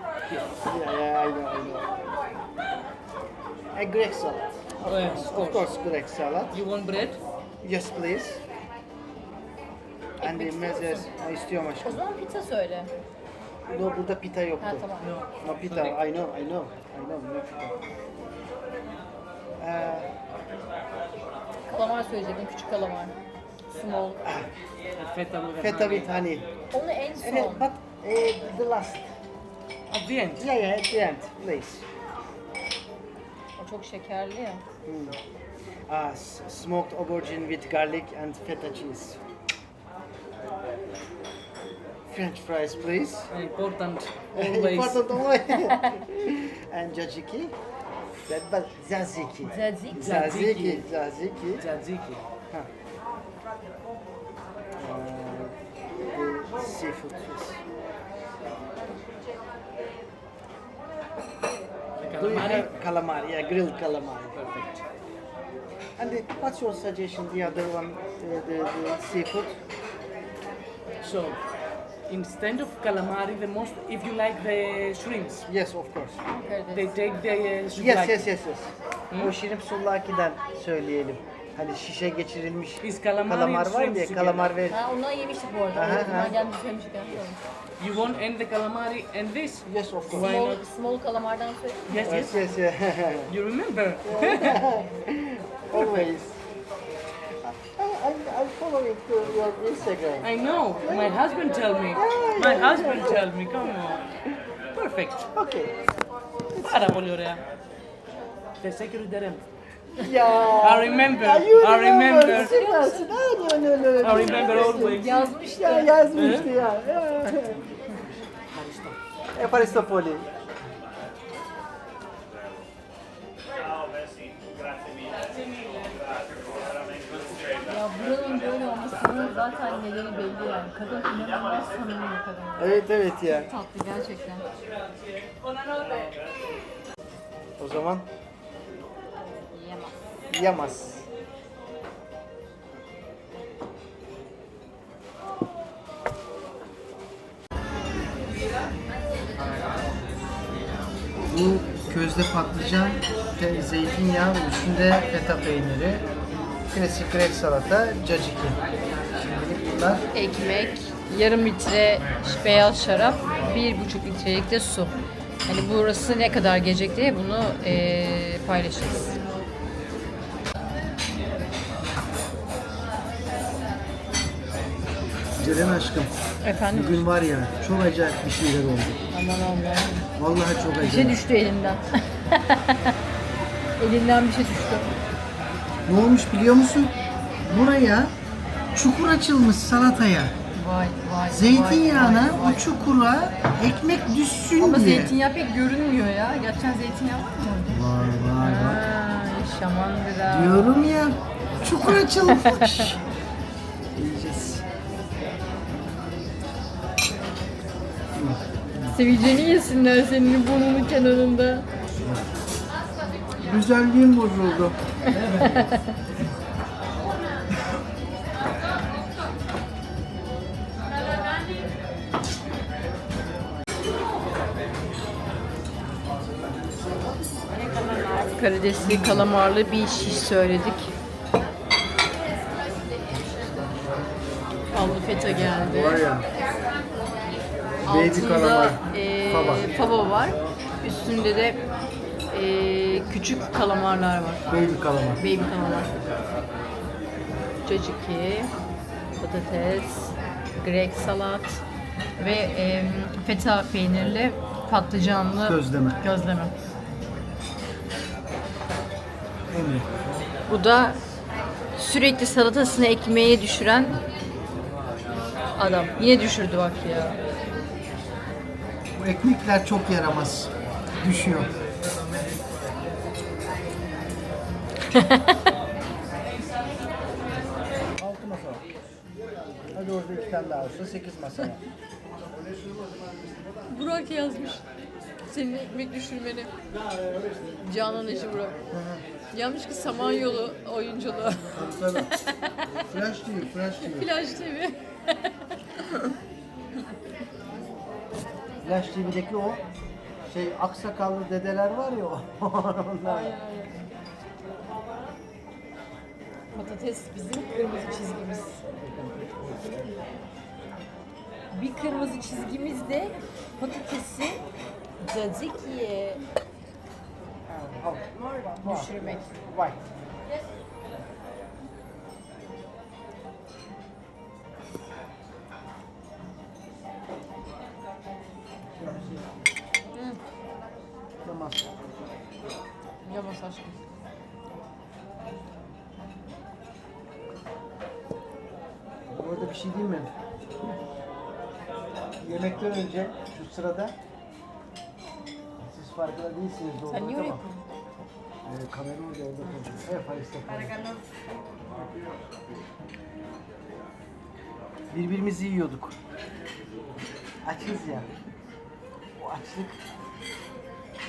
Yeah, I know. A Greek salad. oh yes, Of course, Greek salad. You want bread? Yes, please. And the mezes istiyorum O aşkım. zaman pizza söyle. No, burada pita yoktu. Ha tamam. No pita, I know, no pita. Kalamar söyleyecektim, küçük kalamar. Small. Feta with Feta with honey. Onu en Evet, son. but the last. At the end. Yeah, at the end, please. O çok şekerli ya. Smoked aubergine with garlic and feta cheese. French fries, please. Important always. Important always. And tzatziki. But tzatziki. Tzatziki. Tzatziki. Tzatziki. The seafood. Yes. The Do you calamari. have calamari? Yeah, grilled calamari. Perfect. And what's your suggestion? The other one, the seafood. So, instead of calamari, the most, if you like the shrimps, Yes, of course. they take the Yes, souvlaki. yes. O şirin sullaki'den söyleyelim. Hani şişe geçirilmiş Is calamari kalamar and var shrimps diye together. kalamar ve Ha ondan yemiştik bu arada. Aha, Ondan aha. gelmiş söylemiştik. You want and the calamari and this? yes of course. Why Small, not? small kalamardan söyle. Yes, yes. Yes, yes, You remember? always. I'm following your Instagram. I know. My husband tell me. My husband tell me. Come on. Perfect. Okay. Πάρα πολύ ωραία. Teşekkür ederim. Ya. I remember. Ya, you I remember. Süpersin. I remember always. Yazmış Ya yazmıştı ya. Efaristopoli. Ya buranın böyle olmasının zaten nedeni belli yani. Kadın inanılmaz samimi bir kadın. Evet evet ya. Tatlı gerçekten. O zaman Yiyemez. yiyemez. Bu közde patlıcan, zeytinyağı ve üstünde feta peyniri, klasik Greek salata, caciki. Şimdilik bunlar. Ekmek, yarım litre beyaz şarap, 1,5 litrelik de su. Hani burası ne kadar gelecek diye bunu paylaşırız. Selen aşkım. Efendim? Bugün var ya çok acayip bir şeyler oldu. Aman Allah'ım. Vallahi çok Bir şey acayip. düştü elimden. Elinden bir şey düştü. Ne olmuş biliyor musun? Buraya çukur açılmış salataya. Vay vay. Zeytinyağına vay, vay. o çukura ekmek düşsün Ama diye. zeytinyağı pek görünmüyor ya. Gerçekten zeytinyağı var mı orada? Var var var. Şamandıra. Diyorum ya çukur açılmış. Yiyeceğiz. Sivilceni yesinler senin burnunun kenarında. Güzelliğim bozuldu. Karidesli kalamarlı bir şiş söyledik. Allı feta geldi. Var ya. Baby kalamar. Altında Fava. fava var. Üstünde de küçük kalamarlar var. Baby kalamar. Baby kalamar. Caciki, patates, grek salat ve feta peynirli patlıcanlı Gözleme. Emre. Bu da sürekli salatasını ekmeğe düşüren adam. Yine düşürdü bak ya. Bu ekmekler çok yaramaz. Düşüyor. Altı masa var. Hadi orada 2 tane daha olsun. 8 masa var. Burak yazmış. Senin ekmek düşürmeni. Canan eşi Burak. Yazmış ki Samanyolu oyunculuğu. Tabii. Flash TV, Flash TV. Plaj TV. Flash TV'deki o aksakallı dedeler var ya onlar. Patates bizim kırmızı çizgimiz. Bir kırmızı çizgimiz de patatesi cacikiye düşürmek. Vay. Tamam. Yavaş aşkım. Bu arada bir şey diyeyim mi? Yemekten önce şu sırada siz farkında değilsiniz doğru Sen niye ama oraya koydun? kamera orada koyacağım. Evet Paris'te. Birbirimizi yiyorduk. Açız ya. O açlık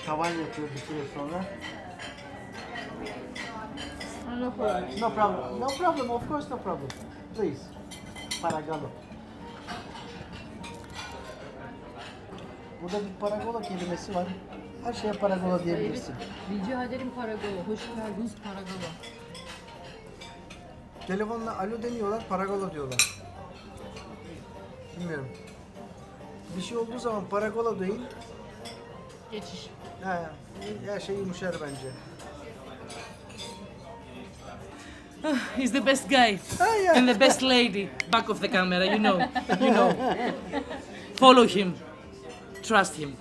tavan yapıyor bir süre sonra. No problem. No problem. No problem. Of course no problem. Please. Paragalo. Burada bir paragola kelimesi var. Her şeye paragola diyebilirsin. Rica ederim Paragolo. Hoş geldiniz Paragolo. Telefonla alo demiyorlar, paragola diyorlar. Bilmiyorum. Bir şey olduğu zaman paragola değil, Geçiş. her şey yumuşar bence. He's the best guy yeah. and the best lady back of the camera. You know. Follow him. Trust him.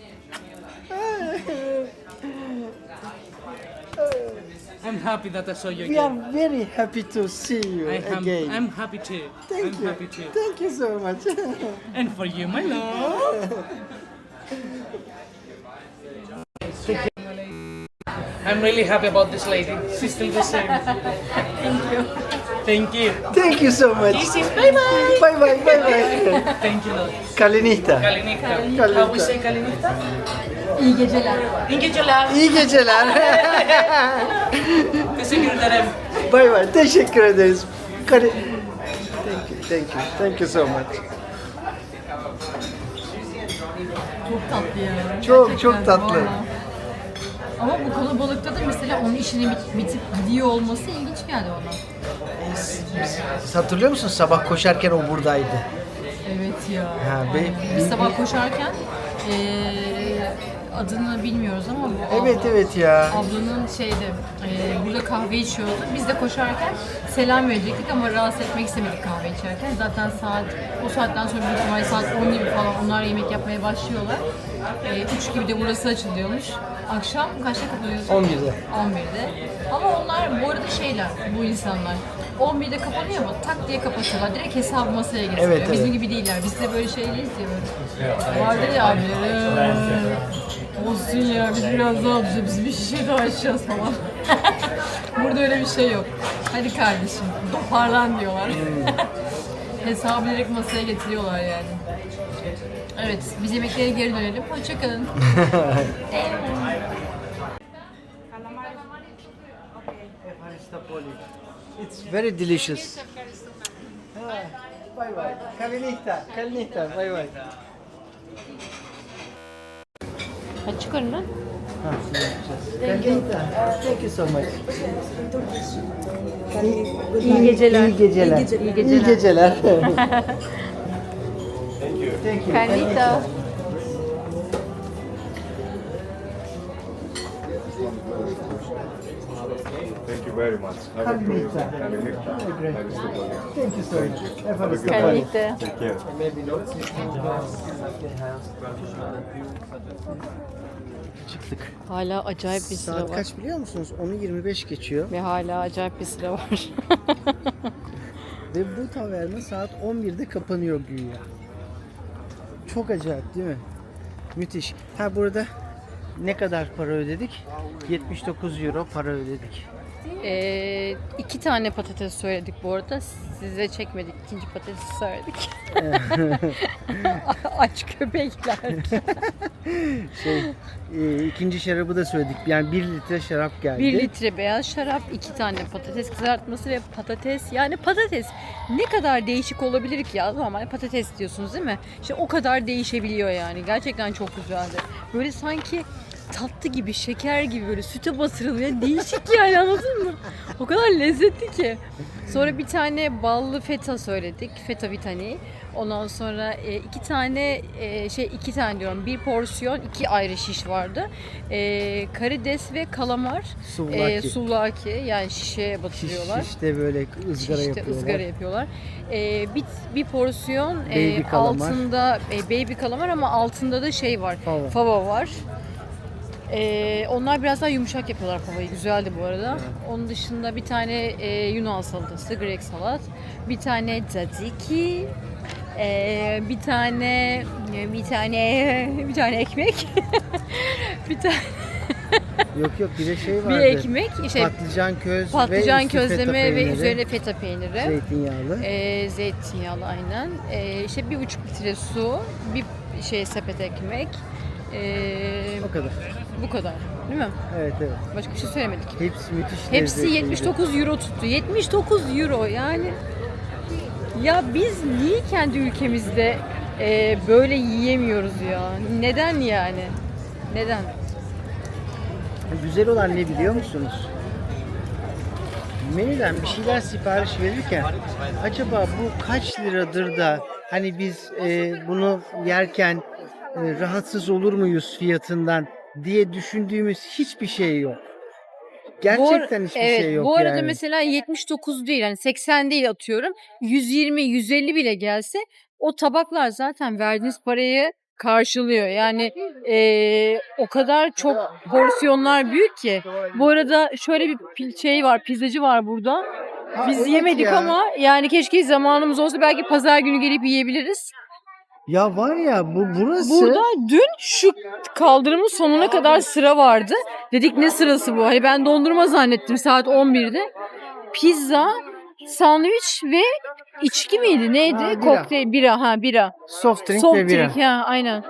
I'm happy that I saw you We are again. very happy to see you again. I'm happy too. Thank I'm you. happy too. Thank you so much. And for you, my love. I'm really happy about this lady. She's still the same. Thank you. Thank you. Thank you so much. Kisses. Bye bye. Bye bye, bye bye. Thank you, love. Kalinita. Kalinita. How we say Kalinita? İyi geceler. İyi geceler. İyi geceler. Teşekkür ederim. Bye bye. Teşekkür ederiz. Thank you, thank you. Thank you so much. Çok tatlı ya. Çok, Gerçekten, çok tatlı. vallahi. Ama bu kalabalıkta da mesela onun işini bitip gidiyor olması ilginç geldi ona. Hatırlıyor musun sabah koşarken o buradaydı. Evet ya. Ha, Aynen. Biz sabah koşarken adını bilmiyoruz ama bu Evet evet ya. ablanın burada kahve içiyordu. Biz de koşarken selam verecektik ama rahatsız etmek istemedik kahve içerken. Zaten o saatten sonra büyük ihtimalle saat 10 gibi falan onlar yemek yapmaya başlıyorlar. 3 gibi de burası açılıyormuş. Akşam kaçta kapanıyorsun? 11'de. 11'de. Ama onlar bu arada bu insanlar. 11'de kapanıyor ama tak diye kapatıyorlar. Direkt hesabı masaya getiriyor. Evet, evet. Bizim gibi değiller. Biz de böyle şey değiliz ya böyle. Vardır ya abiler. Olsun ya biz biraz daha alacağız. Biz bir şişe daha açacağız falan. Burada öyle bir şey yok. Hadi kardeşim toparlan diyorlar. Hesabı direkt masaya getiriyorlar yani. Evet, biz yemeklere geri dönelim. Hoşçakalın. It's very delicious. Bye bye. Kalinihta. Kalinihta. Bye bye. Hadi çıkarın lan. Kalinihta. Thank you so much. İyi geceler. İyi geceler. İyi geceler. Thank you. Carlita. Thank you very much. Have a great Kalinihta. Kalinihta. Thank you so much. Efendim. Carlita. Take care. Çıktık. Hala acayip bir sıra Saat var. kaç biliyor musunuz? 10'u 25 geçiyor. Ve hala acayip bir sıra var. Ve bu taverna saat 11'de kapanıyor güya. Çok acayip değil mi? Müthiş. Ha burada ne kadar para ödedik? 79 euro para ödedik. 2 tane patates söyledik bu arada. Size çekmedik. İkinci patatesi söyledik. Aç köpekler. İkinci şarabı da söyledik. Yani 1 litre şarap geldi. 1 litre beyaz şarap, 2 tane patates kızartması ve patates. Yani patates ne kadar değişik olabilir ki ya? Normal patates diyorsunuz değil mi? İşte o kadar değişebiliyor yani. Gerçekten çok güzeldi. Böyle sanki tatlı gibi, şeker gibi böyle süte batırılıyor. Değişik yani anladın mı? O kadar lezzetli ki. Sonra bir tane ballı feta söyledik. Feta vitani. Ondan sonra iki tane diyorum. Bir porsiyon, 2 ayrı şiş vardı. Karides ve kalamar. Souvlaki. Yani şişeye batırıyorlar. Şişte böyle ızgara Şişte yapıyorlar. ızgara yapıyorlar. Bir porsiyon Baby kalamar. altında baby kalamar ama altında da şey var. Fava var. Onlar biraz daha yumuşak yapıyorlar favayı. Güzeldi bu arada. Onun dışında bir tane Yunan salatası, Grek salat. Bir tane tzatziki. Bir tane ekmek. bir tane Yok bir de şey vardı. bir ekmek, patlıcan közleme ve üzerine feta peyniri. Zeytinyağlı. Zeytinyağlı aynen. İşte 1,5 litre su, bir sepet ekmek. O kadar. Bu kadar. Değil mi? Evet. Başka bir şey söylemedik. Hepsi müthiş Hepsi lezzetliydi. 79 euro tuttu. 79 euro yani. Ya biz niye kendi ülkemizde böyle yiyemiyoruz ya? Neden yani? Neden? Güzel olan ne biliyor musunuz? Menüden bir şeyler sipariş verirken acaba bu kaç liradır da hani biz bunu yerken rahatsız olur muyuz fiyatından diye düşündüğümüz hiçbir şey yok. Gerçekten hiçbir şey yok bu arada yani. mesela 79 değil, hani 80 değil atıyorum. 120, 150 bile gelse o tabaklar zaten verdiğiniz parayı karşılıyor. Yani o kadar çok porsiyonlar büyük ki. Bu arada şöyle bir şey var, pizzacı var burada. Biz evet yemedik ya. ama yani keşke zamanımız olsa belki pazar günü gelip yiyebiliriz. Ya var ya burası Burada dün şu kaldırımın sonuna kadar sıra vardı. Dedik ne sırası bu? Hani ben dondurma zannettim saat 11'de. Pizza, sandviç ve içki miydi? Neydi? Bira. Kokteyl, bira. soft drink Soft ve bira. drink, ya aynen.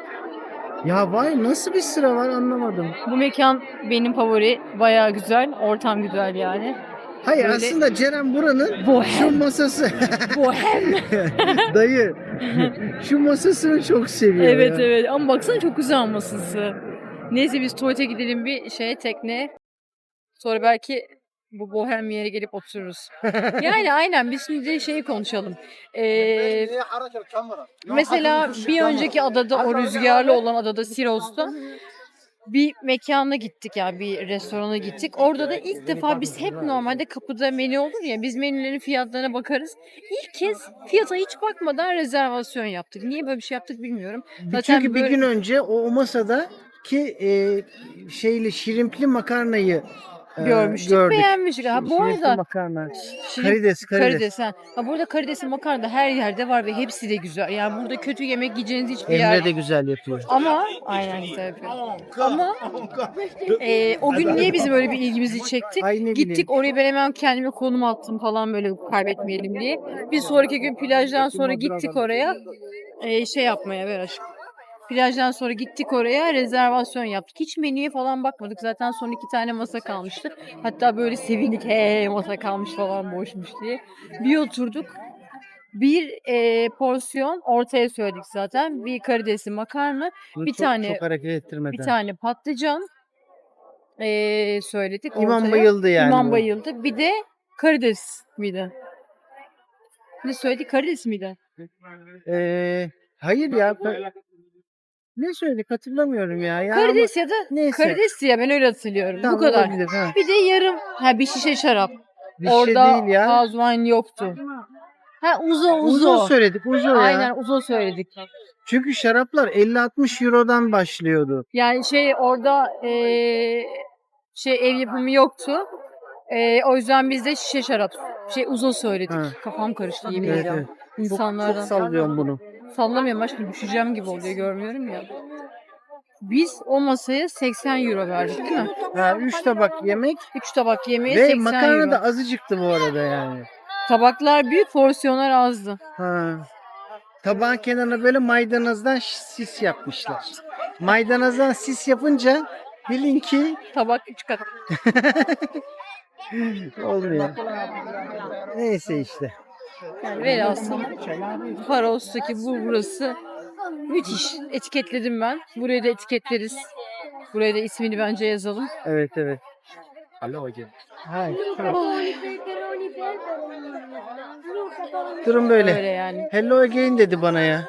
Ya vay nasıl bir sıra var anlamadım. Bu mekan benim favori. Bayağı güzel. Ortam güzel yani. Hayır Böyle- aslında Ceren buranın Bohem. şu masası. Bohem. Dayı şu masasını çok seviyor Evet ya. evet ama baksana çok güzel masası. Neyse biz tuvalete gidelim bir tekneye. Sonra belki bu bohem yere gelip otururuz. Yani aynen biz şimdi şeyi konuşalım. Mesela bir önceki adada, o rüzgarlı olan adada Siros'ta bir mekana gittik yani bir restorana gittik. Orada da ilk defa biz hep normalde kapıda menü olur ya biz menülerin fiyatlarına bakarız. İlk kez fiyata hiç bakmadan rezervasyon yaptık. Niye böyle bir şey yaptık bilmiyorum. Çünkü bir böyle- gün önce o masada ki şeyli şirimpli makarnayı görmüştük, gördük. beğenmiştik. Ha, bu Şirimpli arada makarna. şirin- Karides. karides ha. Ha, burada karidesin makarna da her yerde var ve hepsi de güzel. Yani burada kötü yemek yiyeceğiniz hiçbir yer. Emre de güzel yapıyor. Ama aynen güzel yapıyor. Ama o gün niye bizim öyle bir ilgimizi çekti? Ay ne Gittik bileyim. oraya ben hemen kendime konum attım falan böyle kaybetmeyelim diye. Bir sonraki gün plajdan sonra gittik oraya. Şey yapmaya ver aşkım. Plajdan sonra gittik oraya rezervasyon yaptık. Hiç menüye falan bakmadık. Zaten son 2 tane masa kalmıştı. Hatta böyle sevindik he masa kalmış falan boşmuş diye. Bir oturduk. Bir porsiyon ortaya söyledik zaten. Bir karidesli makarna, Bunu bir çok, tane çok hareket ettirmeden. bir tane patlıcan söyledik İmam ortaya. bayıldı yani. İmam böyle. bayıldı. Bir de karides miydi? Ne söyledik? Karides miydi? Hayır ya. Ne söyledik hatırlamıyorum ya. Ya Karides ya da neyse. karides ya ben öyle hatırlıyorum. Tamam, Bu kadar. olabilir, ha. Bir de yarım bir şişe şarap. Bir şey Orada değil ya. house wine yoktu. Ha uzo. Uzo söyledik. Uzo ya. Aynen uzo söyledik. Çünkü şaraplar 50-60 Euro'dan başlıyordu. Yani orada ev yapımı yoktu. O yüzden biz de şişe şarap uzo söyledik. Ha. Kafam karıştı yemin Evet, ediyorum. evet. Çok İnsanlardan. sallıyorum bunu. Sallamıyorum aşkım düşeceğim gibi oluyor görmüyorum ya. Biz o masaya 80 euro verdik değil mi? Ha, 3 tabak yemek 3 tabak yemeğe ve 80 makarna euro. da azıcıktı bu arada yani. Tabaklar büyük, porsiyonlar azdı. Ha. Tabağın kenarına böyle maydanozdan sis yapmışlar. Maydanozdan sis yapınca bilin ki Tabak 3 kat. olmuyor. Neyse işte. Yani velhasıl Paros'taki burası müthiş. Etiketledim ben. Buraya da etiketleriz. Buraya da ismini bence yazalım. Evet evet. Hello again. Hay. Durum böyle. Öyle yani. Hello again dedi bana ya.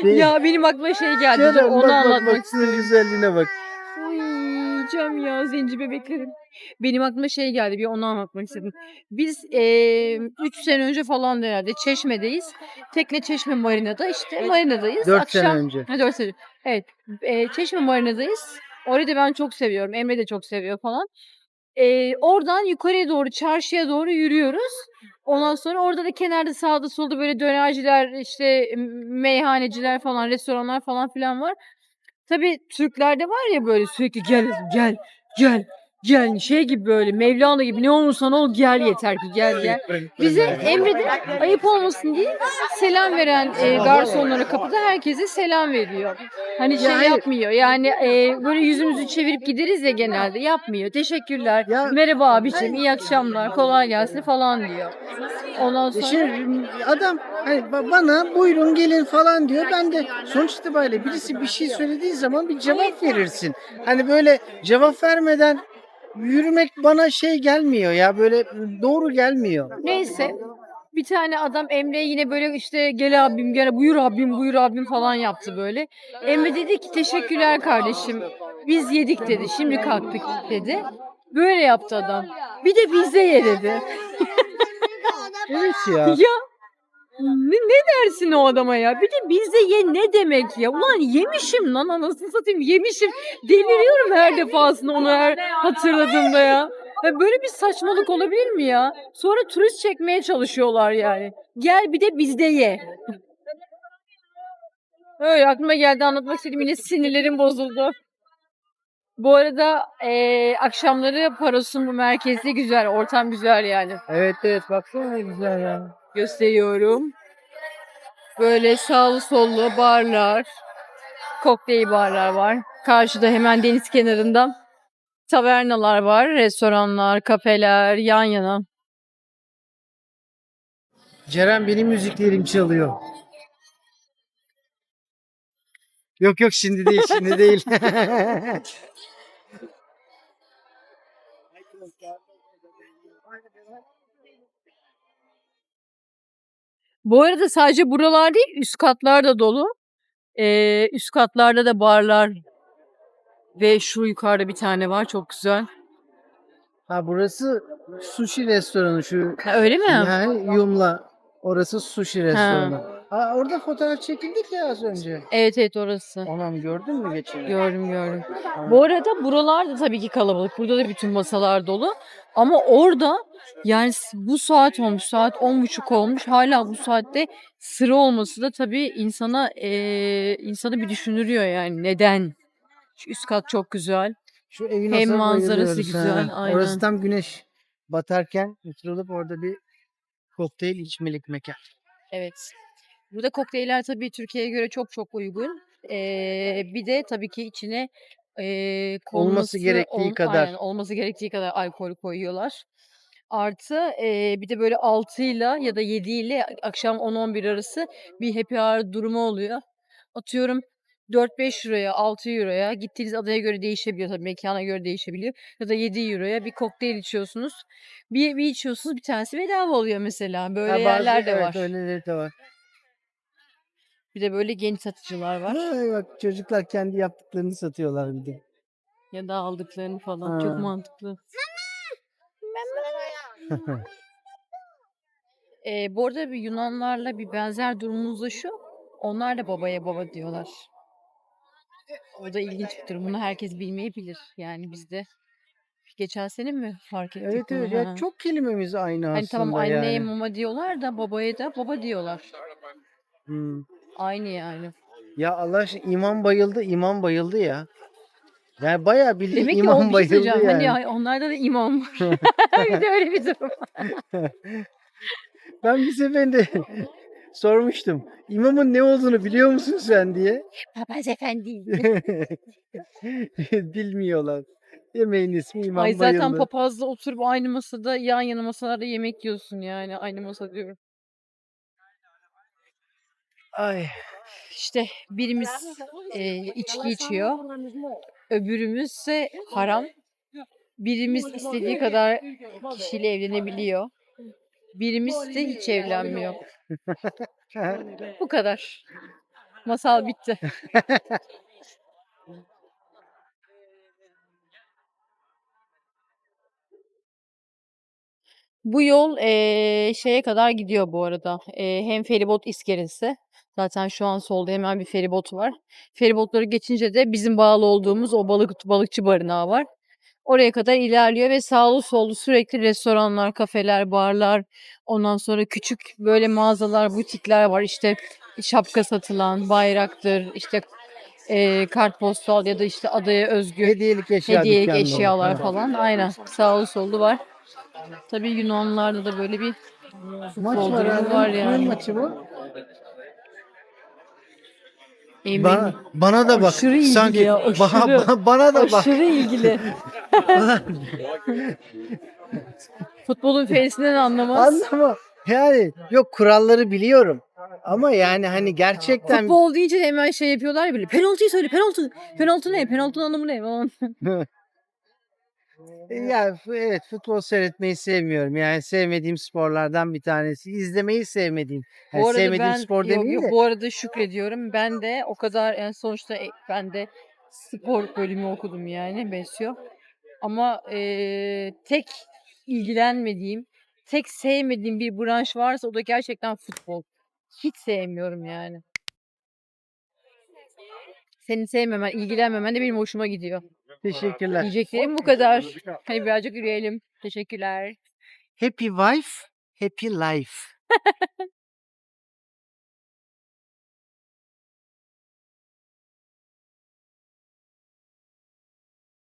Ya benim aklıma geldi. Dur, Kerem, onu bak anlatmak bak şunun güzelliğine bak. Ay yiyeceğim ya zenci bebeklerim. Benim aklıma geldi bir onu anlatmak istedim. Biz 3 sene önce falan herhalde Çeşme'deyiz. Tekne Çeşme Marina'da marinadayız. 4 sene önce. 4 sene. Evet. Çeşme Marina'dayız. Orayı da ben çok seviyorum. Emre de çok seviyor falan. Oradan yukarıya doğru çarşıya doğru yürüyoruz. Ondan sonra orada da kenarda sağda solda böyle dönerciler meyhaneciler falan restoranlar falan filan var. Tabii Türklerde var ya böyle sürekli gel gel gel gel gibi böyle Mevlana gibi ne olursan ol gel yeter ki gel. Bize Emre'de ayıp olmasın diye selam veren garsonlara kapıda herkese selam veriyor. Hani hayır. yapmıyor yani böyle yüzümüzü çevirip gideriz ya genelde yapmıyor. Teşekkürler Ya- merhaba abiciğim iyi akşamlar kolay gelsin falan diyor. Ondan sonra Şimdi adam hani bana buyurun gelin falan diyor. Ben de sonuç itibariyle birisi bir şey söylediği zaman bir cevap verirsin. Hani böyle cevap vermeden yürümek bana gelmiyor ya böyle doğru gelmiyor. neyse bir tane adam Emre'ye yine böyle gel abim gel buyur abim falan yaptı böyle. Emre dedi ki teşekkürler kardeşim biz yedik dedi şimdi kalktık dedi. Böyle yaptı adam. Bir de bizde ye dedi. Evet ya. Ya ne dersin o adama ya? Bir de bizde ye ne demek ya? Ulan yemişim lan anasını satayım yemişim. Deliriyorum her defasında onu her hatırladığımda ya. Ya böyle bir saçmalık olabilir mi ya? Sonra turist çekmeye çalışıyorlar yani. Gel bir de bizde ye. Öyle aklıma geldi anlatmak istedim yine sinirlerim bozuldu. Bu arada akşamları Paros'un bu merkezi güzel, ortam güzel yani. Evet evet baksana ne güzel ya. Gösteriyorum. Böyle sağlı sollu barlar, kokteyl barlar var. Karşıda hemen deniz kenarında tavernalar var, restoranlar, kafeler yan yana. Ceren benim müziklerim çalıyor. Yok şimdi değil şimdi değil. Bu arada sadece buralar değil, üst katlar da dolu. Üst katlarda da barlar Ve şu yukarıda bir tane var çok güzel. Ha burası sushi restoranı şu. Ha, öyle mi? Yani Yumla. Orası sushi restoranı. Ha. Ha, orada fotoğraf çekildik ya az önce. Evet evet orası. Anam gördün mü geçen? Gördüm. Bu arada buralarda tabii ki kalabalık. Burada da bütün masalar dolu. Ama orada yani bu saat olmuş. Saat 10.30 olmuş. Hala bu saatte sıra olması da tabii insanı bir düşündürüyor yani. Neden? Şu üst kat çok güzel. Şu evin Hem olsa manzarası bayılıyoruz, güzel, ha. aynen. Orası tam güneş batarken oturulup orada bir kokteyl içmelik mekan. Evet. Burada kokteyller tabii Türkiye'ye göre çok uygun. Bir de tabii ki içine Olması gerektiği kadar. aynen, olması gerektiği kadar alkol koyuyorlar. Artı bir de böyle 6 ile ya da 7 ile akşam 10-11 arası bir happy hour durumu oluyor. Atıyorum 4-5 euroya, 6 euroya gittiğiniz adaya göre değişebiliyor tabii mekana göre değişebiliyor. Ya da 7 euroya bir kokteyl içiyorsunuz. Bir içiyorsunuz bir tanesi bedava oluyor mesela. Böyle Ha, bazı- yerler de evet, var. öyleleri de var. Bir de böyle genç satıcılar var. Ay bak çocuklar kendi yaptıklarını satıyorlar bir de. Ya da aldıklarını falan. Ha. Çok mantıklı. Bu arada bir Yunanlarla bir benzer durumumuz da şu. Onlar da babaya baba diyorlar. O da ilginç bir durum. Bunu herkes bilmeyebilir. Yani bizde geçen sene mi fark ettik Evet bunu? evet Ha. ya çok kelimemiz aynı Hani aslında tamam anneye yani. mama diyorlar da babaya da baba diyorlar. Hmm. Aynı yani. Ya Allah aşkına imam bayıldı ya. Yani bayağı bildiğin Demek ki imam bir şey bayıldı söyleyeceğim. yani. Hani onlarda da imam var. Bir de öyle bir durum. Ben bir seferinde sormuştum. İmamın ne olduğunu biliyor musun sen diye. Papaz efendi. Bilmiyorlar. Yemeğin ismi imam Ay zaten bayıldı. papazla oturup aynı masada yan yana masalarda yemek yiyorsun yani. Aynı masa diyorum. Ay. İşte birimiz içki içiyor. Öbürümüzse haram. Birimiz istediği kadar kişiyle evlenebiliyor. Birimiz de hiç evlenmiyor. Bu kadar. Masal bitti. Bu yol şeye kadar gidiyor bu arada. Hem feribot iskelesi. Zaten şu an solda hemen bir feribot var. Feribotları geçince de bizim bağlı olduğumuz o balıkçı barınağı var. Oraya kadar ilerliyor ve sağlı sollu sürekli restoranlar, kafeler, barlar, ondan sonra küçük böyle mağazalar, butikler var. İşte şapka satılan, bayraktır, işte kartpostal ya da işte adaya özgü Hediyelik eşya hediyelik dükkanları. eşyalar Ha. falan. Aynen sağlı sollu var. Tabii Yunanlılarda da böyle bir Maç futbol var durumu herhalde. var Kimin yani. maçı bu? Emin. Bana da bak. Aşırı ilgili Sanki ya, aşırı. bana da bak. Aşırı ilgili. Futbolun feysinden anlamaz. Anlama. Yani yok kuralları biliyorum. Ama yani hani gerçekten Futbol deyince de hemen şey yapıyorlar ya böyle. Penaltıyı söyle penaltı. Penaltı ne? Penaltının anlamı ne? Falan. ya evet futbol seyretmeyi sevmiyorum. Yani sevmediğim sporlardan bir tanesi. İzlemeyi sevmediğim. Yani Bu arada sevmediğim ben spor yok, demeyeyim yok, de. bu arada şükrediyorum. Ben de o kadar yani sonuçta ben de spor bölümü okudum yani Besyo. Ama tek ilgilenmediğim, tek sevmediğim bir branş varsa o da gerçekten futbol. Hiç sevmiyorum yani. Seni sevmemen, ilgilenmemen de benim hoşuma gidiyor. Teşekkürler. Diyeceklerim bu kadar. Hadi birazcık yürüyelim. Teşekkürler. Happy wife, happy life.